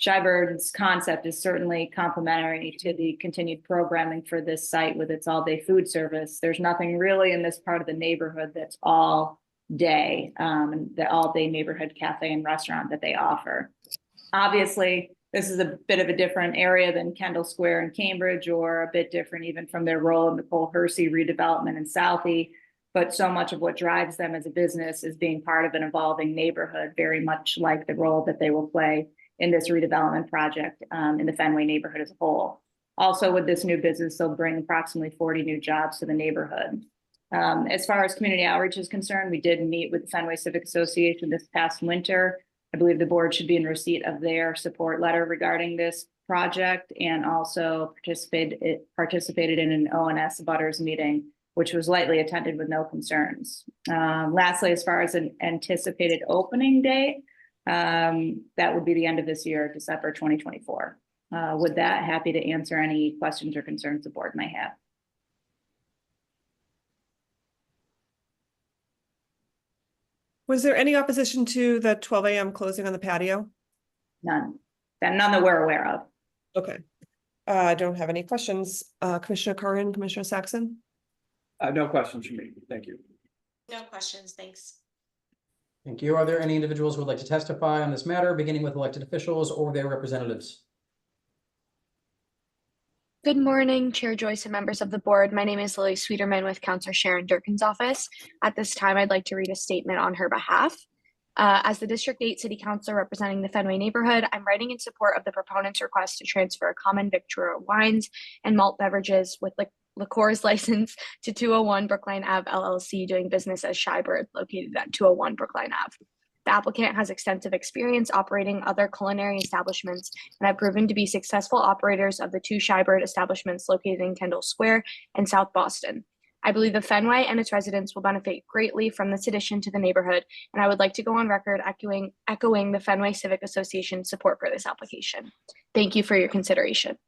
Shybird's concept is certainly complementary to the continued programming for this site with its all-day food service. There's nothing really in this part of the neighborhood that's all day, the all-day neighborhood cafe and restaurant that they offer. Obviously, this is a bit of a different area than Kendall Square in Cambridge, or a bit different even from their role in the Cole Hersey redevelopment in Southie. But so much of what drives them as a business is being part of an evolving neighborhood, very much like the role that they will play in this redevelopment project in the Fenway neighborhood as a whole. Also, with this new business, they'll bring approximately 40 new jobs to the neighborhood. As far as community outreach is concerned, we did meet with the Fenway Civic Association this past winter. I believe the board should be in receipt of their support letter regarding this project, and also participated in an ONS Butters meeting, which was lightly attended with no concerns. Lastly, as far as an anticipated opening date, that would be the end of this year, December 2024. With that, happy to answer any questions or concerns the board may have. Was there any opposition to the 12 a.m. closing on the patio? None. None that we're aware of. Okay. I don't have any questions. Commissioner Curran, Commissioner Saxon? No questions from me. Thank you. No questions, thanks. Thank you. Are there any individuals who would like to testify on this matter, beginning with elected officials or their representatives? Good morning, Chair Joyce and members of the board. My name is Lily Sweeterman with Councilor Sharon Durkin's office. At this time, I'd like to read a statement on her behalf. As the District 8 City Councilor representing the Fenway neighborhood, I'm writing in support of the proponent's request to transfer common victular wines and malt beverages with liqueurs license to 201 Brookline Ave LLC, doing business as Shybird, located at 201 Brookline Ave. The applicant has extensive experience operating other culinary establishments and have proven to be successful operators of the 2 Shybird establishments located in Kendall Square and South Boston. I believe the Fenway and its residents will benefit greatly from this addition to the neighborhood, and I would like to go on record echoing the Fenway Civic Association's support for this application. Thank you for your consideration.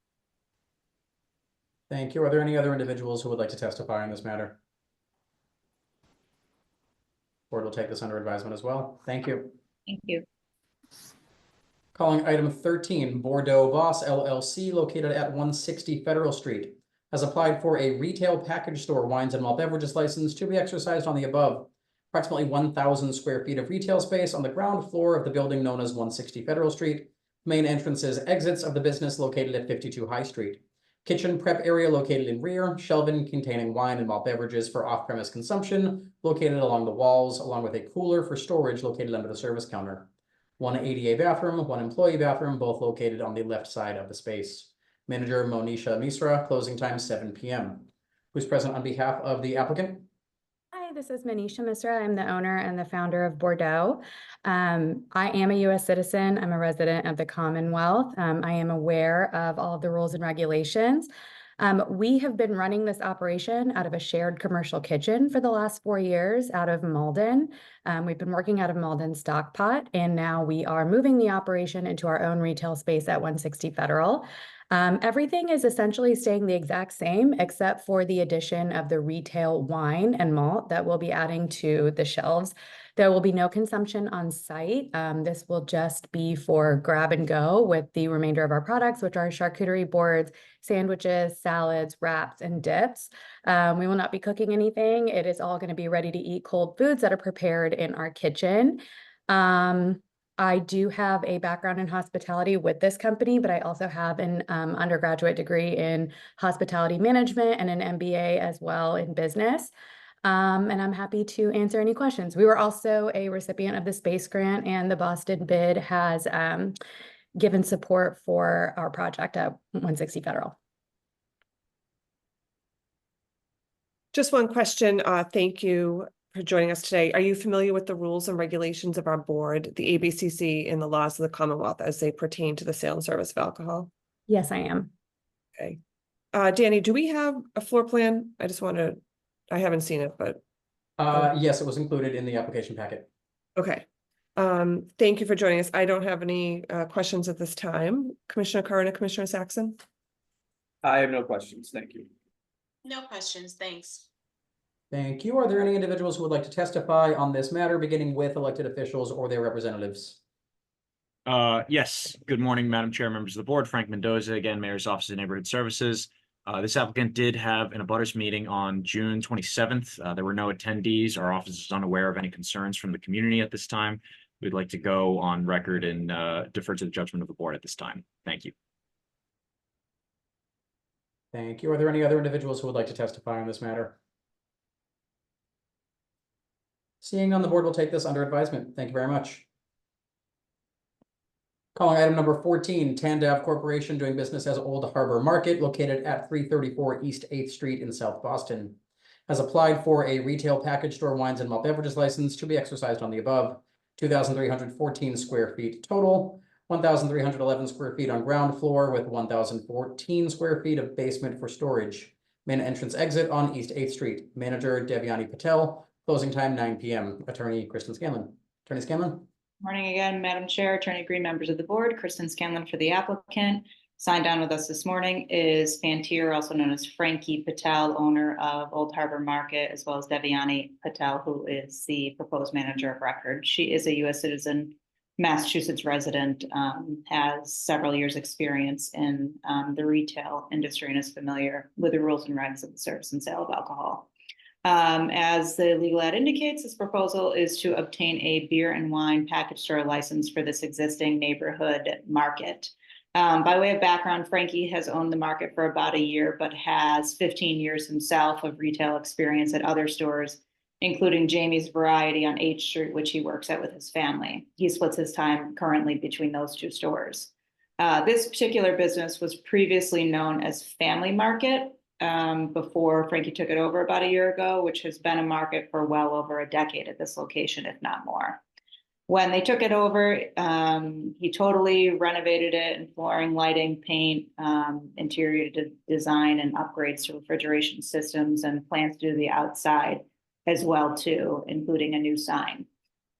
Thank you. Are there any other individuals who would like to testify on this matter? Board will take this under advisement as well. Thank you. Thank you. Calling item 13, Bordeaux Boss LLC, located at 160 Federal Street, has applied for a retail package store wines and malt beverages license to be exercised on the above. Approximately 1,000 square feet of retail space on the ground floor of the building known as 160 Federal Street. Main entrances, exits of the business located at 52 High Street. Kitchen prep area located in rear, shelving containing wine and malt beverages for off-premise consumption located along the walls, along with a cooler for storage located under the service counter. 1 ADA bathroom, 1 employee bathroom, both located on the left side of the space. Manager Monisha Misra, closing time 7 p.m. Who's present on behalf of the applicant? Hi, this is Manisha Misra. I'm the owner and the founder of Bordeaux. I am a U.S. citizen. I'm a resident of the Commonwealth. I am aware of all of the rules and regulations. We have been running this operation out of a shared commercial kitchen for the last 4 years out of Malden. We've been working out of Malden Stockpot, and now we are moving the operation into our own retail space at 160 Federal. Everything is essentially staying the exact same, except for the addition of the retail wine and malt that we'll be adding to the shelves. There will be no consumption on site. This will just be for grab and go with the remainder of our products, which are charcuterie boards, sandwiches, salads, wraps, and dips. We will not be cooking anything. It is all going to be ready to eat cold foods that are prepared in our kitchen. I do have a background in hospitality with this company, but I also have an undergraduate degree in hospitality management and an MBA as well in business. And I'm happy to answer any questions. We were also a recipient of the space grant, and the Boston bid has given support for our project at 160 Federal. Just one question. Thank you for joining us today. Are you familiar with the rules and regulations of our board, the ABCC, and the laws of the Commonwealth as they pertain to the sale and service of alcohol? Yes, I am. Okay. Danny, do we have a floor plan? I haven't seen it, but. Yes, it was included in the application packet. Okay. Thank you for joining us. I don't have any questions at this time. Commissioner Carter, Commissioner Saxon? I have no questions. Thank you. No questions, thanks. Thank you. Are there any individuals who would like to testify on this matter, beginning with elected officials or their representatives? Yes. Good morning, Madam Chair, members of the board. Frank Mendoza, again, Mayor's Office of Neighborhood Services. This applicant did have an abutters meeting on June 27th. There were no attendees. Our office is unaware of any concerns from the community at this time. We'd like to go on record and defer to the judgment of the board at this time. Thank you. Thank you. Are there any other individuals who would like to testify on this matter? Seeing none, the board will take this under advisement. Thank you very much. Calling item number 14, Tandav Corporation, doing business as Old Harbor Market, located at 334 East 8th Street in South Boston, has applied for a retail package store wines and malt beverages license to be exercised on the above. 2,314 square feet total, 1,311 square feet on ground floor with 1,014 square feet of basement for storage. Main entrance exit on East 8th Street. Manager Devyani Patel. Closing time 9 p.m. Attorney Kristen Scanlon. Attorney Scanlon. Morning again, Madam Chair, Attorney Green, members of the board. Kristen Scanlon for the applicant. Signed on with us this morning is Fantir, also known as Frankie Patel, owner of Old Harbor Market, as well as Devyani Patel, who is the proposed manager of record. She is a U.S. citizen, Massachusetts resident, has several years experience in the retail industry and is familiar with the rules and regs of the service and sale of alcohol. As the legal ad indicates, this proposal is to obtain a beer and wine package store license for this existing neighborhood market. By way of background, Frankie has owned the market for about a year, but has 15 years himself of retail experience at other stores, including Jamie's Variety on H Street, which he works at with his family. He splits his time currently between those two stores. This particular business was previously known as Family Market, before Frankie took it over about a year ago, which has been a market for well over a decade at this location, if not more. When they took it over, he totally renovated it and flooring, lighting, paint, interior design, and upgrades to refrigeration systems, and plans to do the outside as well too, including a new sign.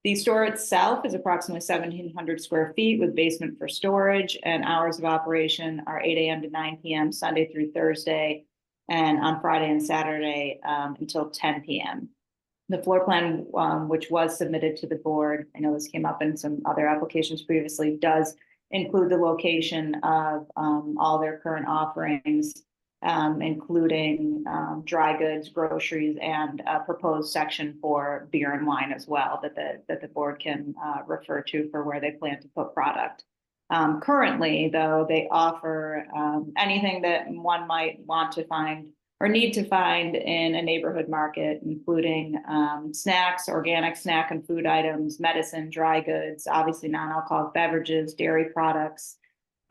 The store itself is approximately 1,700 square feet with basement for storage, and hours of operation are 8 a.m. to 9 p.m. Sunday through Thursday, and on Friday and Saturday until 10 p.m. The floor plan, which was submitted to the board, I know this came up in some other applications previously, does include the location of all their current offerings, including dry goods, groceries, and a proposed section for beer and wine as well that the board can refer to for where they plan to put product. Currently, though, they offer anything that one might want to find or need to find in a neighborhood market, including snacks, organic snack and food items, medicine, dry goods, obviously non-alcoholic beverages, dairy products,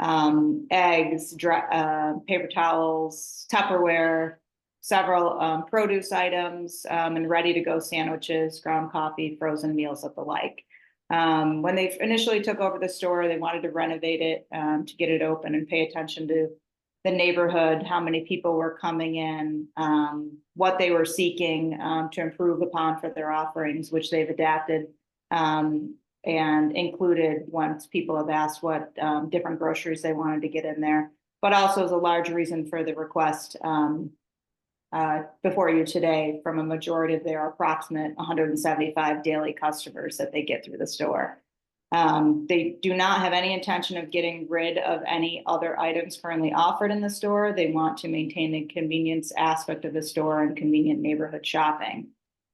eggs, paper towels, Tupperware, several produce items, and ready-to-go sandwiches, ground coffee, frozen meals, and the like. When they initially took over the store, they wanted to renovate it to get it open and pay attention to the neighborhood, how many people were coming in, what they were seeking to improve upon for their offerings, which they've adapted and included once people have asked what different groceries they wanted to get in there, but also is a large reason for the request before you today from a majority of their approximate 175 daily customers that they get through the store. They do not have any intention of getting rid of any other items currently offered in the store. They want to maintain the convenience aspect of the store and convenient neighborhood shopping.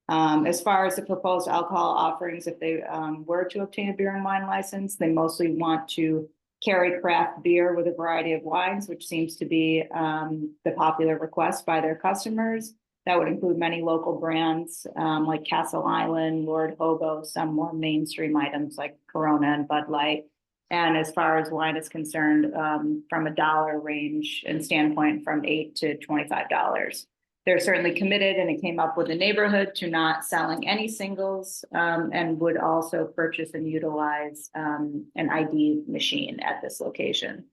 As far as the proposed alcohol offerings, if they were to obtain a beer and wine license, they mostly want to carry craft beer with a variety of wines, which seems to be the popular request by their customers. That would include many local brands like Castle Island, Lord Hobo, some more mainstream items like Corona and Bud Light. And as far as wine is concerned, from a dollar range and standpoint from $8 to $25. They're certainly committed, and it came up with the neighborhood, to not selling any singles and would also purchase and utilize an ID machine at this location.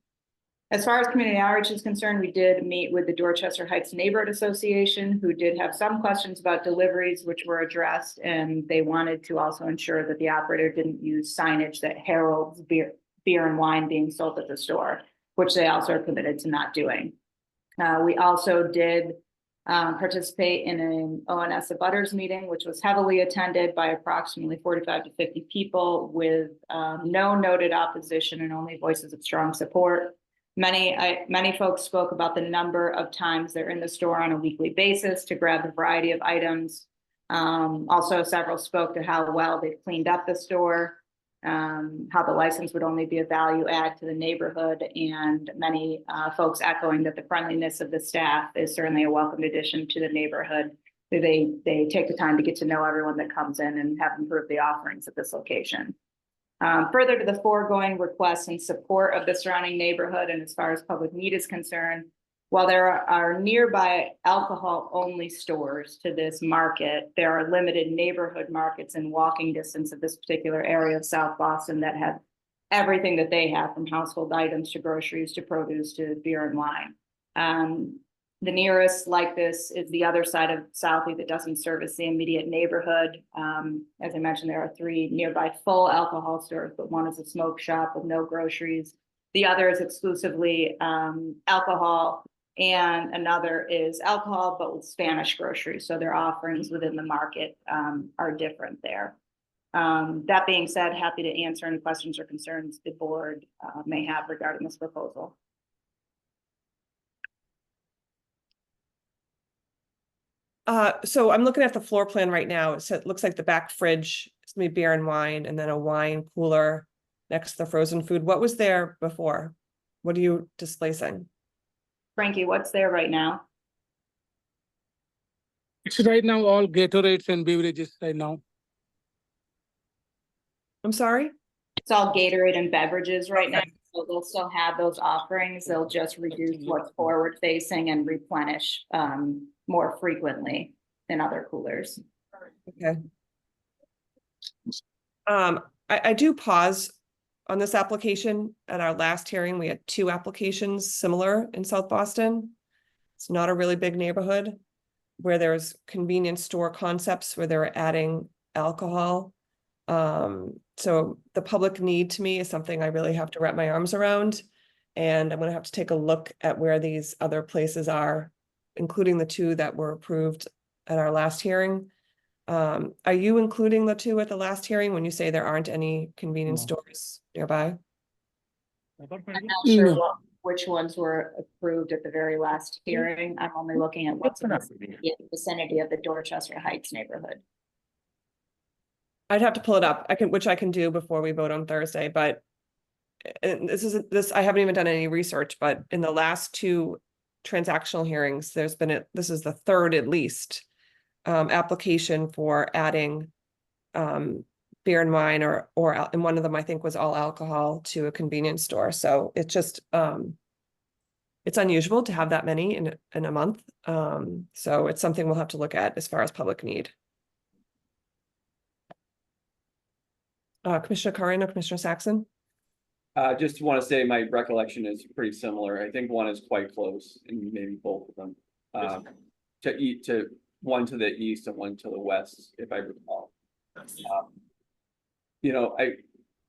As far as community outreach is concerned, we did meet with the Dorchester Heights Neighborhood Association, who did have some questions about deliveries, which were addressed, and they wanted to also ensure that the operator didn't use signage that heralds beer and wine being sold at the store, which they also are committed to not doing. We also did participate in an ONS abutters meeting, which was heavily attended by approximately 45 to 50 people with no noted opposition and only voices of strong support. Many folks spoke about the number of times they're in the store on a weekly basis to grab a variety of items. Also, several spoke to how well they've cleaned up the store, how the license would only be a value add to the neighborhood, and many folks echoing that the friendliness of the staff is certainly a welcome addition to the neighborhood. They take the time to get to know everyone that comes in and have improved the offerings at this location. Further to the foregoing requests in support of the surrounding neighborhood and as far as public need is concerned, while there are nearby alcohol-only stores to this market, there are limited neighborhood markets in walking distance of this particular area of South Boston that have everything that they have, from household items to groceries to produce to beer and wine. The nearest like this is the other side of Southie that doesn't service the immediate neighborhood. As I mentioned, there are 3 nearby full alcohol stores, but one is a smoke shop with no groceries. The other is exclusively alcohol, and another is alcohol, but with Spanish groceries. So their offerings within the market are different there. That being said, happy to answer any questions or concerns the board may have regarding this proposal. So I'm looking at the floor plan right now. It looks like the back fridge is gonna be beer and wine, and then a wine cooler next to the frozen food. What was there before? What are you displacing? Frankie, what's there right now? It's right now all Gatorades and beverages right now. I'm sorry? It's all Gatorade and beverages right now. So they'll still have those offerings. They'll just reduce what's forward facing and replenish more frequently than other coolers. Okay. I do pause on this application. At our last hearing, we had 2 applications similar in South Boston. It's not a really big neighborhood where there's convenience store concepts where they're adding alcohol. So the public need to me is something I really have to wrap my arms around. And I'm gonna have to take a look at where these other places are, including the 2 that were approved at our last hearing. Are you including the 2 at the last hearing when you say there aren't any convenience stores nearby? I'm not sure which ones were approved at the very last hearing. I'm only looking at what's in the vicinity of the Dorchester Heights neighborhood. I'd have to pull it up. Which I can do before we vote on Thursday, but I haven't even done any research, but in the last 2 transactional hearings, there's been this is the 3rd at least application for adding beer and wine or and one of them I think was all alcohol to a convenience store. So it's just it's unusual to have that many in a month. So it's something we'll have to look at as far as public need. Commissioner Curran or Commissioner Saxon? Just want to say my recollection is pretty similar. I think one is quite close, and maybe both of them. To one to the east and one to the west, if I recall. You know,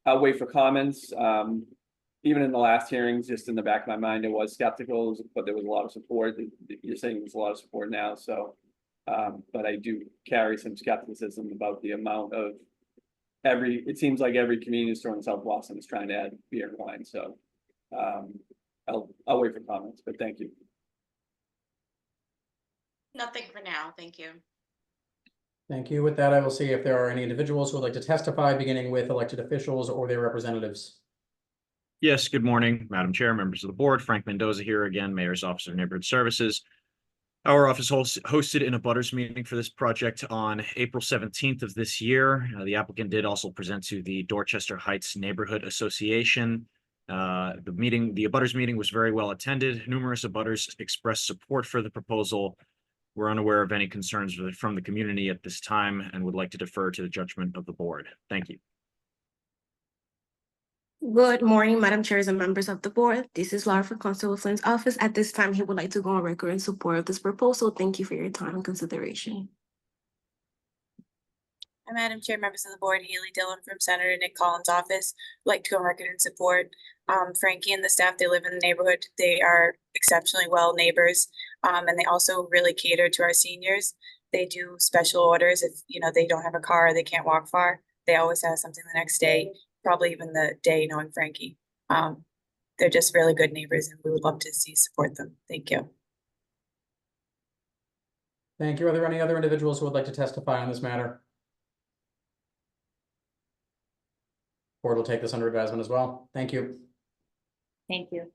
I'll wait for comments. Even in the last hearings, just in the back of my mind, I was skeptical, but there was a lot of support. You're saying there's a lot of support now, so. But I do carry some skepticism about the amount of it seems like every convenience store in South Boston is trying to add beer and wine, so. I'll wait for comments, but thank you. Nothing for now, thank you. Thank you. With that, I will see if there are any individuals who would like to testify, beginning with elected officials or their representatives. Yes, good morning, Madam Chair, members of the board. Frank Mendoza here again, Mayor's Office of Neighborhood Services. Our office hosted an abutters meeting for this project on April 17th of this year. The applicant did also present to the Dorchester Heights Neighborhood Association. The abutters meeting was very well attended. Numerous abutters expressed support for the proposal. We're unaware of any concerns from the community at this time and would like to defer to the judgment of the board. Thank you. Good morning, Madam Chairs and members of the board. This is Laura from Constable Flynn's office. At this time, he would like to go on record in support of this proposal. Thank you for your time and consideration. Madam Chair, members of the board, Haley Dillon from Senator Nick Collins' office. Would like to go on record in support. Frankie and the staff, they live in the neighborhood. They are exceptionally well neighbors, and they also really cater to our seniors. They do special orders if they don't have a car or they can't walk far. They always have something the next day, probably even the day, knowing Frankie. They're just really good neighbors, and we would love to support them. Thank you. Thank you. Are there any other individuals who would like to testify on this matter? Board will take this under advisement as well. Thank you. Thank you.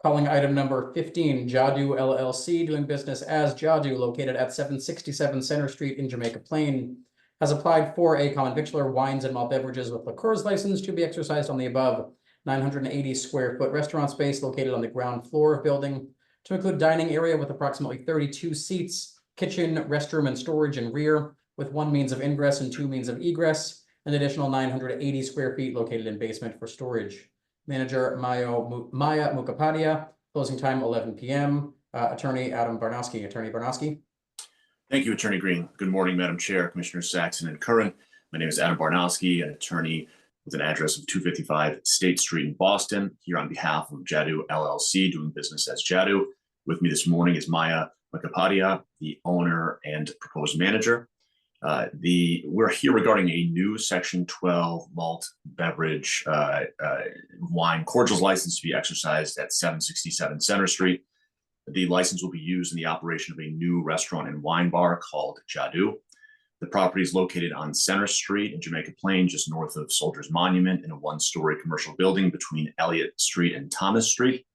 Calling item number 15, Jadu LLC, doing business as Jadu, located at 767 Center Street in Jamaica Plain, has applied for a common victular, wines and malt beverages with liqueurs license to be exercised on the above 980 square foot restaurant space located on the ground floor of building to include dining area with approximately 32 seats, kitchen, restroom, and storage in rear, with 1 means of ingress and 2 means of egress, an additional 980 square feet located in basement for storage. Manager Maya Mukhopadhyay, closing time 11 p.m. Attorney Adam Barnowski. Attorney Barnowski. Thank you, Attorney Green. Good morning, Madam Chair, Commissioners Saxon and Curran. My name is Adam Barnowski, an attorney with an address of 255 State Street in Boston, here on behalf of Jadu LLC, doing business as Jadu. With me this morning is Maya Mukhopadhyay, the owner and proposed manager. We're here regarding a new Section 12 malt beverage wine cordials license to be exercised at 767 Center Street. The license will be used in the operation of a new restaurant and wine bar called Jadu. The property is located on Center Street in Jamaica Plain, just north of Soldiers Monument, in a 1-story commercial building between Elliott Street and Thomas Street.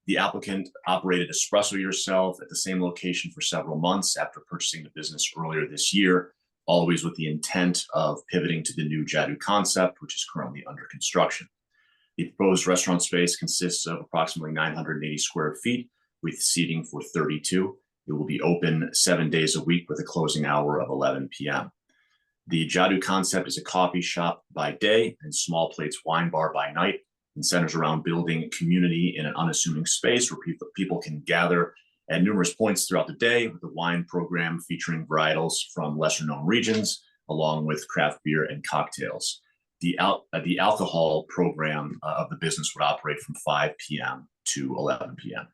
The applicant operated Espresso Yourself at the same location for several months after purchasing the business earlier this year, always with the intent of pivoting to the new Jadu concept, which is currently under construction. The proposed restaurant space consists of approximately 980 square feet with seating for 32. It will be open 7 days a week with a closing hour of 11 p.m. The Jadu concept is a coffee shop by day and small plates wine bar by night, and centers around building community in an unassuming space where people can gather at numerous points throughout the day, with a wine program featuring varietals from lesser known regions, along with craft beer and cocktails. The alcohol program of the business would operate from 5 p.m. to 11 p.m.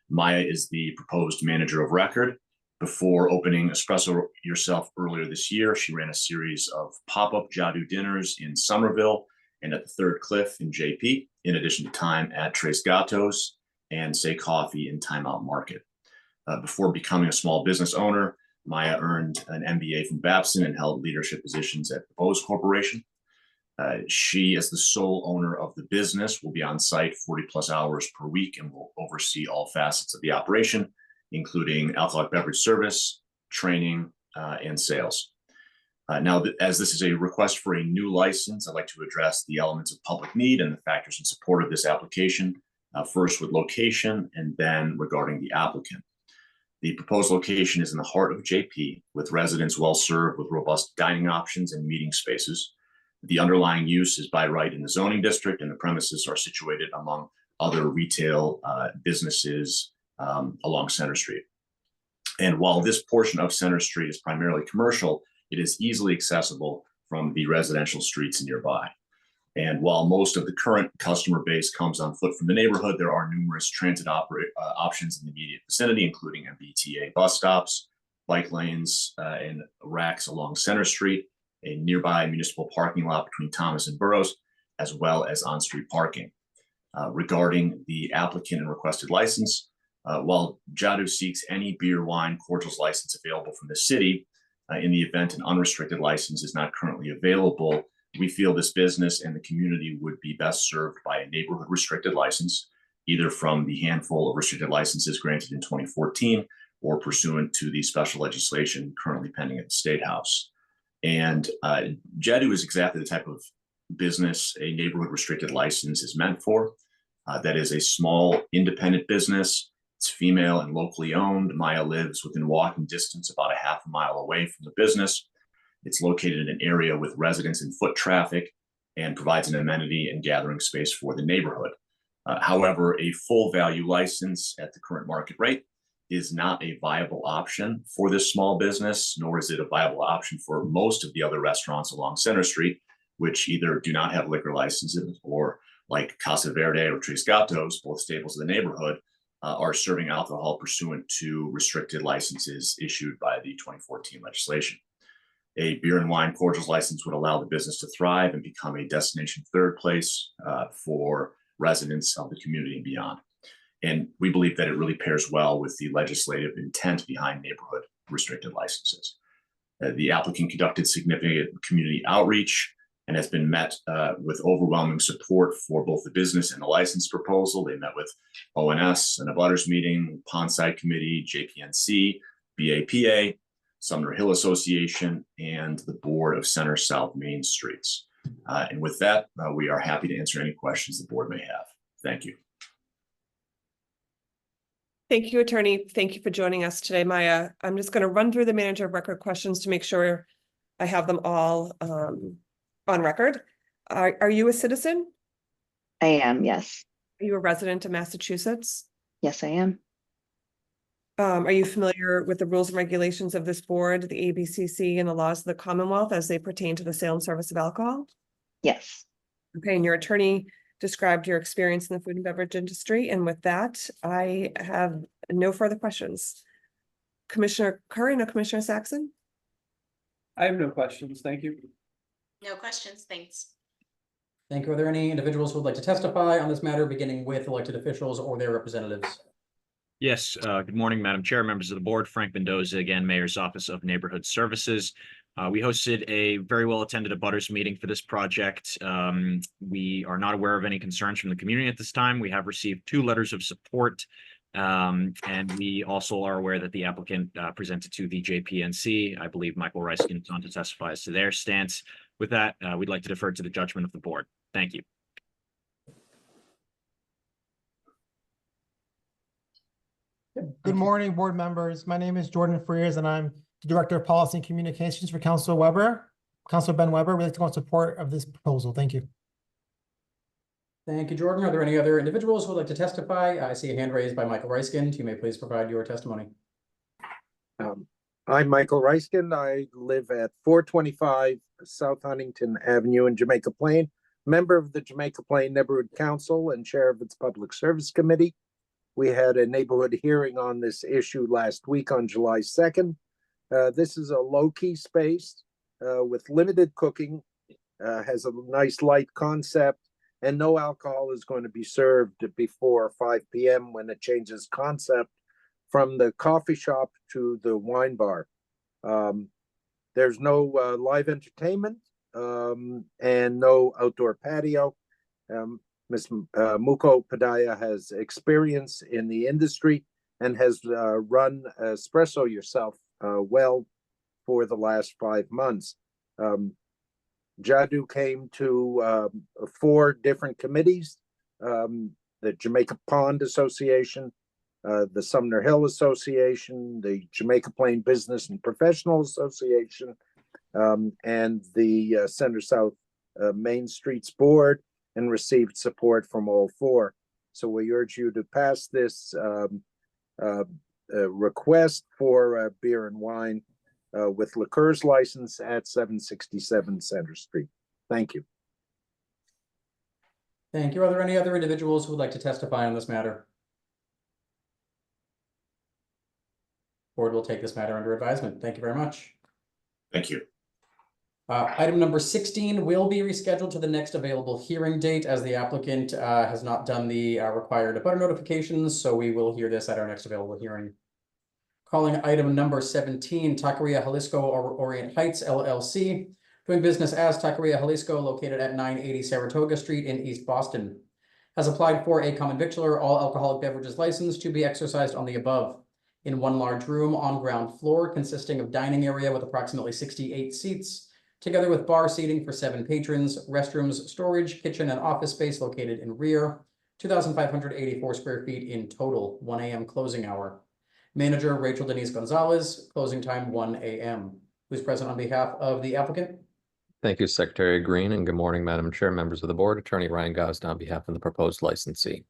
Maya is the proposed manager of record. Before opening Espresso Yourself earlier this year, she ran a series of pop-up Jadu dinners in Somerville and at the Third Cliff in JP, in addition to time at Tres Gatos and Say Coffee in Time Out Market. Before becoming a small business owner, Maya earned an MBA from Babson and held leadership positions at the Bose Corporation. She, as the sole owner of the business, will be on site 40 plus hours per week and will oversee all facets of the operation, including alcoholic beverage service, training, and sales. Now, as this is a request for a new license, I'd like to address the elements of public need and the factors in support of this application, first with location and then regarding the applicant. The proposed location is in the heart of JP, with residents well served with robust dining options and meeting spaces. The underlying use is by right in the zoning district, and the premises are situated among other retail businesses along Center Street. And while this portion of Center Street is primarily commercial, it is easily accessible from the residential streets nearby. And while most of the current customer base comes on foot from the neighborhood, there are numerous transit options in the immediate vicinity, including MBTA bus stops, bike lanes, and racks along Center Street, a nearby municipal parking lot between Thomas and Burroughs, as well as on-street parking. Regarding the applicant and requested license, while Jadu seeks any beer, wine, cordials license available from the city, in the event an unrestricted license is not currently available, we feel this business and the community would be best served by a neighborhood restricted license, either from the handful of restricted licenses granted in 2014 or pursuant to the special legislation currently pending at the State House. And Jadu is exactly the type of business a neighborhood restricted license is meant for. That is a small independent business. It's female and locally owned. Maya lives within walking distance, about a half a mile away from the business. It's located in an area with residents and foot traffic and provides an amenity and gathering space for the neighborhood. However, a full value license at the current market rate is not a viable option for this small business, nor is it a viable option for most of the other restaurants along Center Street, which either do not have liquor licenses or, like Casa Verde or Tres Gatos, both staples of the neighborhood, are serving alcohol pursuant to restricted licenses issued by the 2014 legislation. A beer and wine cordials license would allow the business to thrive and become a destination third place for residents of the community and beyond. And we believe that it really pairs well with the legislative intent behind neighborhood restricted licenses. The applicant conducted significant community outreach and has been met with overwhelming support for both the business and the license proposal. They met with ONS, an abutters meeting, Pondside Committee, JPNC, BAPA, Sumner Hill Association, and the Board of Center South Main Streets. And with that, we are happy to answer any questions the board may have. Thank you. Thank you, Attorney. Thank you for joining us today, Maya. I'm just going to run through the manager of record questions to make sure I have them all on record. Are you a citizen? I am, yes. Are you a resident of Massachusetts? Yes, I am. Are you familiar with the rules and regulations of this board, the ABCC, and the laws of the Commonwealth as they pertain to the sale and service of alcohol? Yes. Okay, and your attorney described your experience in the food and beverage industry. And with that, I have no further questions. Commissioner Curry, no Commissioner Saxon? I have no questions. Thank you. No questions, thanks. Thank you. Are there any individuals who would like to testify on this matter, beginning with elected officials or their representatives? Yes, good morning, Madam Chair, members of the board. Frank Mendoza, again, Mayor's Office of Neighborhood Services. We hosted a very well-attended abutters meeting for this project. We are not aware of any concerns from the community at this time. We have received 2 letters of support, and we also are aware that the applicant presented to the JPNC. I believe Michael Reiskin is on to testify as to their stance. With that, we'd like to defer to the judgment of the board. Thank you. Good morning, board members. My name is Jordan Frears, and I'm the Director of Policy and Communications for Councilor Ben Weber. We'd like to go in support of this proposal. Thank you. Thank you, Jordan. Are there any other individuals who would like to testify? I see a hand raised by Michael Reiskind. You may please provide your testimony. I'm Michael Reiskin. I live at 425 South Huntington Avenue in Jamaica Plain, member of the Jamaica Plain Neighborhood Council and chair of its Public Service Committee. We had a neighborhood hearing on this issue last week on July 2nd. This is a low-key space with limited cooking, has a nice light concept, and no alcohol is going to be served before 5 p.m. when it changes concept from the coffee shop to the wine bar. There's no live entertainment and no outdoor patio. Ms. Muko Padaya has experience in the industry and has run Espresso Yourself well for the last 5 months. Jadu came to 4 different committees, the Jamaica Pond Association, the Sumner Hill Association, the Jamaica Plain Business and Professional Association, and the Center South Main Streets Board, and received support from all 4. So we urge you to pass this request for beer and wine with liqueurs license at 767 Center Street. Thank you. Thank you. Are there any other individuals who would like to testify on this matter? Board will take this matter under advisement. Thank you very much. Thank you. Item number 16 will be rescheduled to the next available hearing date as the applicant has not done the required abutter notifications, so we will hear this at our next available hearing. Calling item number 17, Taqueria Jalisco Orient Heights LLC, doing business as Taqueria Jalisco, located at 980 Saratoga Street in East Boston. Has applied for a common victualler all alcoholic beverages license to be exercised on the above. In one large room on ground floor consisting of dining area with approximately 68 seats, together with bar seating for 7 patrons, restrooms, storage, kitchen, and office space located in rear, 2,584 square feet in total, 1 a.m. closing hour. Manager Rachel Denise Gonzalez, closing time 1 a.m. Who's present on behalf of the applicant? Thank you, Secretary Green, and good morning, Madam Chair, members of the board. Attorney Ryan Gosden on behalf of the proposed licensee.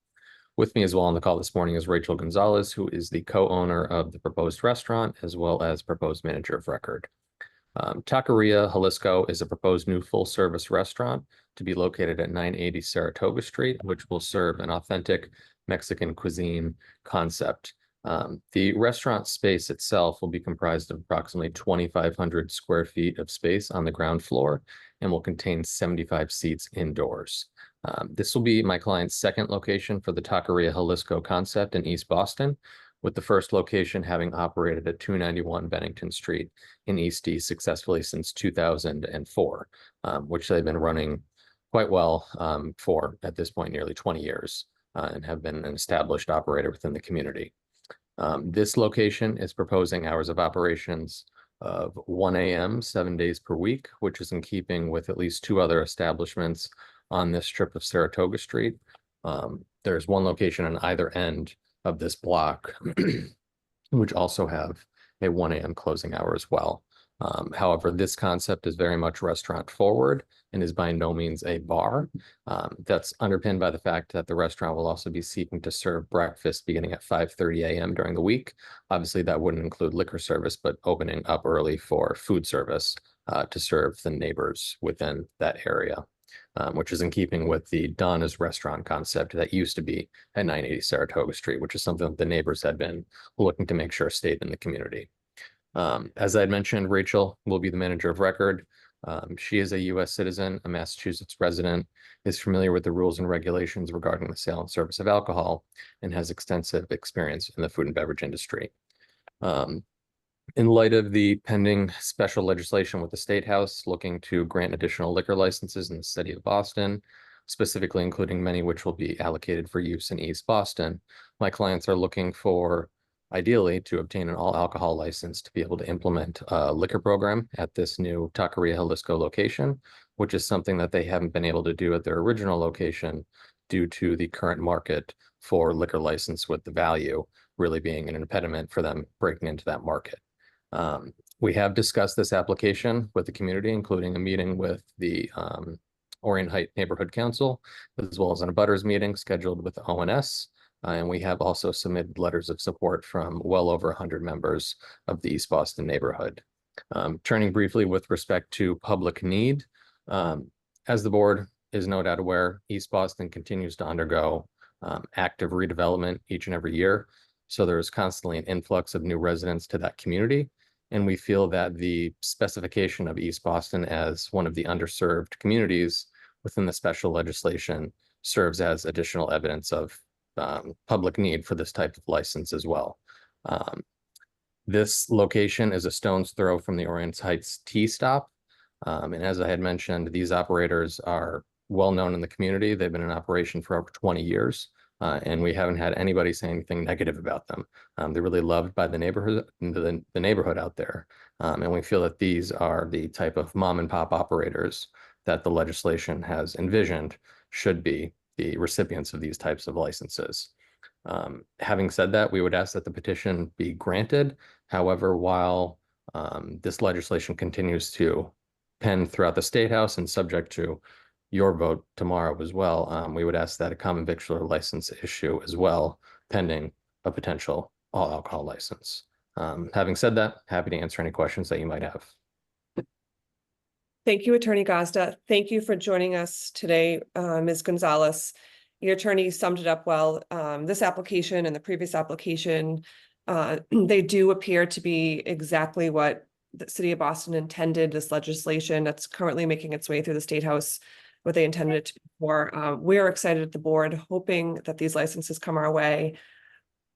With me as well on the call this morning is Rachel Gonzalez, who is the co-owner of the proposed restaurant, as well as proposed manager of record. Taqueria Jalisco is a proposed new full-service restaurant to be located at 980 Saratoga Street, which will serve an authentic Mexican cuisine concept. The restaurant space itself will be comprised of approximately 2,500 square feet of space on the ground floor and will contain 75 seats indoors. This will be my client's second location for the Taqueria Jalisco concept in East Boston, with the first location having operated at 291 Bennington Street in East D successfully since 2004, which they've been running quite well for, at this point, nearly 20 years, and have been an established operator within the community. This location is proposing hours of operations of 1 a.m. 7 days per week, which is in keeping with at least 2 other establishments on this strip of Saratoga Street. There's one location on either end of this block, which also have a 1 a.m. closing hour as well. However, this concept is very much restaurant forward and is by no means a bar. That's underpinned by the fact that the restaurant will also be seeking to serve breakfast beginning at 5:30 a.m. during the week. Obviously, that wouldn't include liquor service, but opening up early for food service to serve the neighbors within that area, which is in keeping with the Donna's restaurant concept that used to be at 980 Saratoga Street, which is something that the neighbors had been looking to make sure stayed in the community. As I had mentioned, Rachel will be the manager of record. She is a U.S. citizen, a Massachusetts resident, is familiar with the rules and regulations regarding the sale and service of alcohol, and has extensive experience in the food and beverage industry. In light of the pending special legislation with the State House looking to grant additional liquor licenses in the city of Boston, specifically including many which will be allocated for use in East Boston, my clients are looking for, ideally, to obtain an all alcohol license to be able to implement a liquor program at this new Taqueria Jalisco location, which is something that they haven't been able to do at their original location due to the current market for liquor license, with the value really being an impediment for them breaking into that market. We have discussed this application with the community, including a meeting with the Orient Heights Neighborhood Council, as well as an abutters meeting scheduled with ONS. And we have also submitted letters of support from well over 100 members of the East Boston neighborhood. Turning briefly with respect to public need, as the board is no doubt aware, East Boston continues to undergo active redevelopment each and every year. So there's constantly an influx of new residents to that community. And we feel that the specification of East Boston as one of the underserved communities within the special legislation serves as additional evidence of public need for this type of license as well. This location is a stone's throw from the Orient Heights T-stop. And as I had mentioned, these operators are well known in the community. They've been in operation for over 20 years. And we haven't had anybody say anything negative about them. They're really loved by the neighborhood, the neighborhood out there. And we feel that these are the type of mom and pop operators that the legislation has envisioned should be the recipients of these types of licenses. Having said that, we would ask that the petition be granted. However, while this legislation continues to pen throughout the State House and subject to your vote tomorrow as well, we would ask that a common victualler license issue as well, pending a potential all alcohol license. Having said that, happy to answer any questions that you might have. Thank you, Attorney Gazda. Thank you for joining us today, Ms. Gonzalez. Your attorney summed it up well. This application and the previous application, they do appear to be exactly what the City of Boston intended. This legislation that's currently making its way through the State House, what they intended it to be for. We are excited at the board, hoping that these licenses come our way.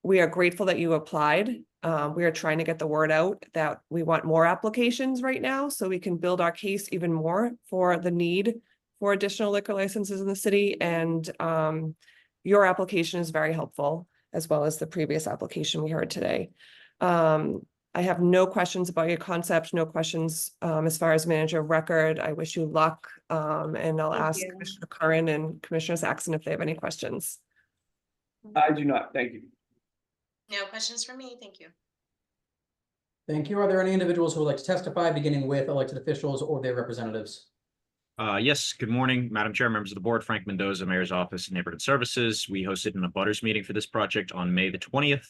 We are grateful that you applied. We are trying to get the word out that we want more applications right now so we can build our case even more for the need for additional liquor licenses in the city. And your application is very helpful, as well as the previous application we heard today. I have no questions about your concept, no questions as far as manager of record. I wish you luck, and I'll ask Commissioner Curran and Commissioner Saxon if they have any questions. I do not, thank you. No questions from me, thank you. Thank you. Are there any individuals who would like to testify, beginning with elected officials or their representatives? Yes, good morning, Madam Chair, members of the board. Frank Mendoza, Mayor's Office of Neighborhood Services. We hosted an abutters meeting for this project on May the 20th.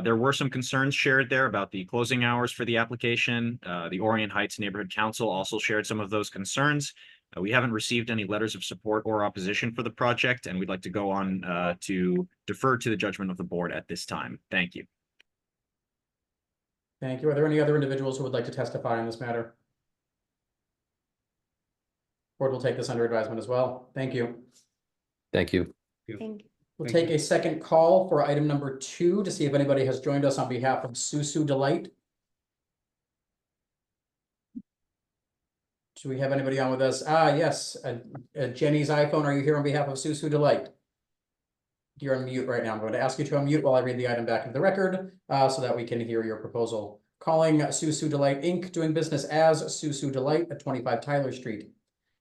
There were some concerns shared there about the closing hours for the application. The Orient Heights Neighborhood Council also shared some of those concerns. We haven't received any letters of support or opposition for the project, and we'd like to go on to defer to the judgment of the board at this time. Thank you. Thank you. Are there any other individuals who would like to testify on this matter? Board will take this under advisement as well. Thank you. Thank you. We'll take a second call for item number 2 to see if anybody has joined us on behalf of Susu Delight. Do we have anybody on with us? Yes, Jenny's iPhone. Are you here on behalf of Susu Delight? You're on mute right now. I'm going to ask you to unmute while I read the item back into the record so that we can hear your proposal. Calling Susu Delight Inc., doing business as Susu Delight at 25 Tyler Street.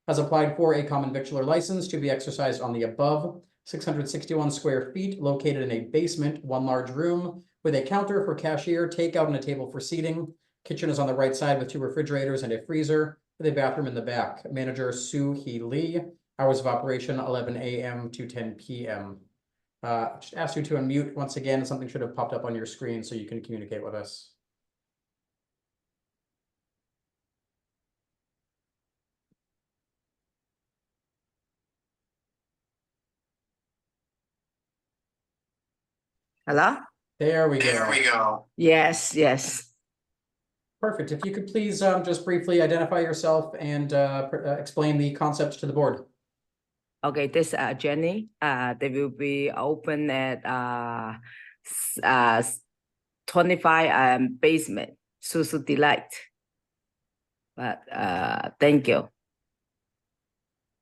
Has applied for a common victualler license to be exercised on the above 661 square feet located in a basement, 1 large room with a counter for cashier, takeout, and a table for seating. Kitchen is on the right side with 2 refrigerators and a freezer with a bathroom in the back. Manager Sue Hee Lee. Hours of operation 11 a.m. to 10 p.m. Just ask you to unmute once again. Something should have popped up on your screen so you can communicate with us. Hello? There we go. There we go. Yes, yes. Perfect. If you could please just briefly identify yourself and explain the concept to the board. Okay, this is Jenny. They will be open at 25 basement, Susu Delight. But thank you.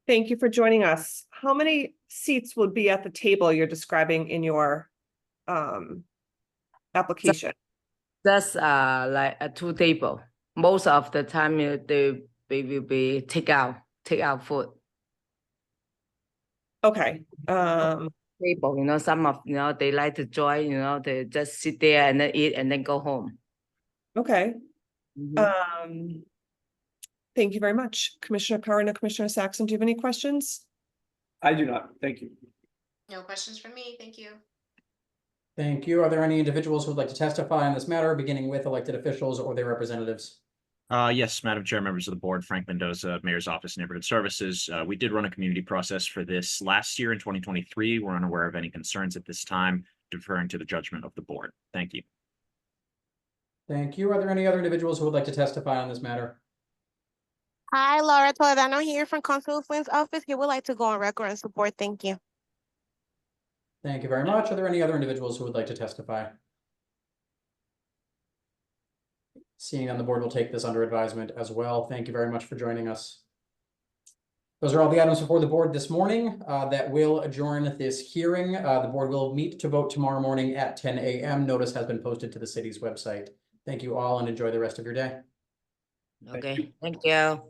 Thank you for joining us. How many seats would be at the table you're describing in your application? That's like a 2 table. Most of the time they will be take out food. Okay. table, some of, they like to join, they just sit there and then eat and then go home. Okay. Mhm. Thank you very much. Commissioner Curran and Commissioner Saxon, do you have any questions? I do not, thank you. No questions from me. Thank you. Thank you. Are there any individuals who would like to testify on this matter, beginning with elected officials or their representatives? Yes, Madam Chair, members of the board, Frank Mendoza, Mayor's Office, Neighborhood Services. We did run a community process for this last year in 2023. We're unaware of any concerns at this time, deferring to the judgment of the board. Thank you. Thank you. Are there any other individuals who would like to testify on this matter? Hi, Laura Toledano here from Consul Flynn's office. He would like to go on record and support. Thank you. Thank you very much. Are there any other individuals who would like to testify? Seeing on the board will take this under advisement as well. Thank you very much for joining us. Those are all the items before the board this morning that will adjourn this hearing. The board will meet to vote tomorrow morning at 10 a.m. Notice has been posted to the city's website. Thank you all and enjoy the rest of your day. Okay, thank you.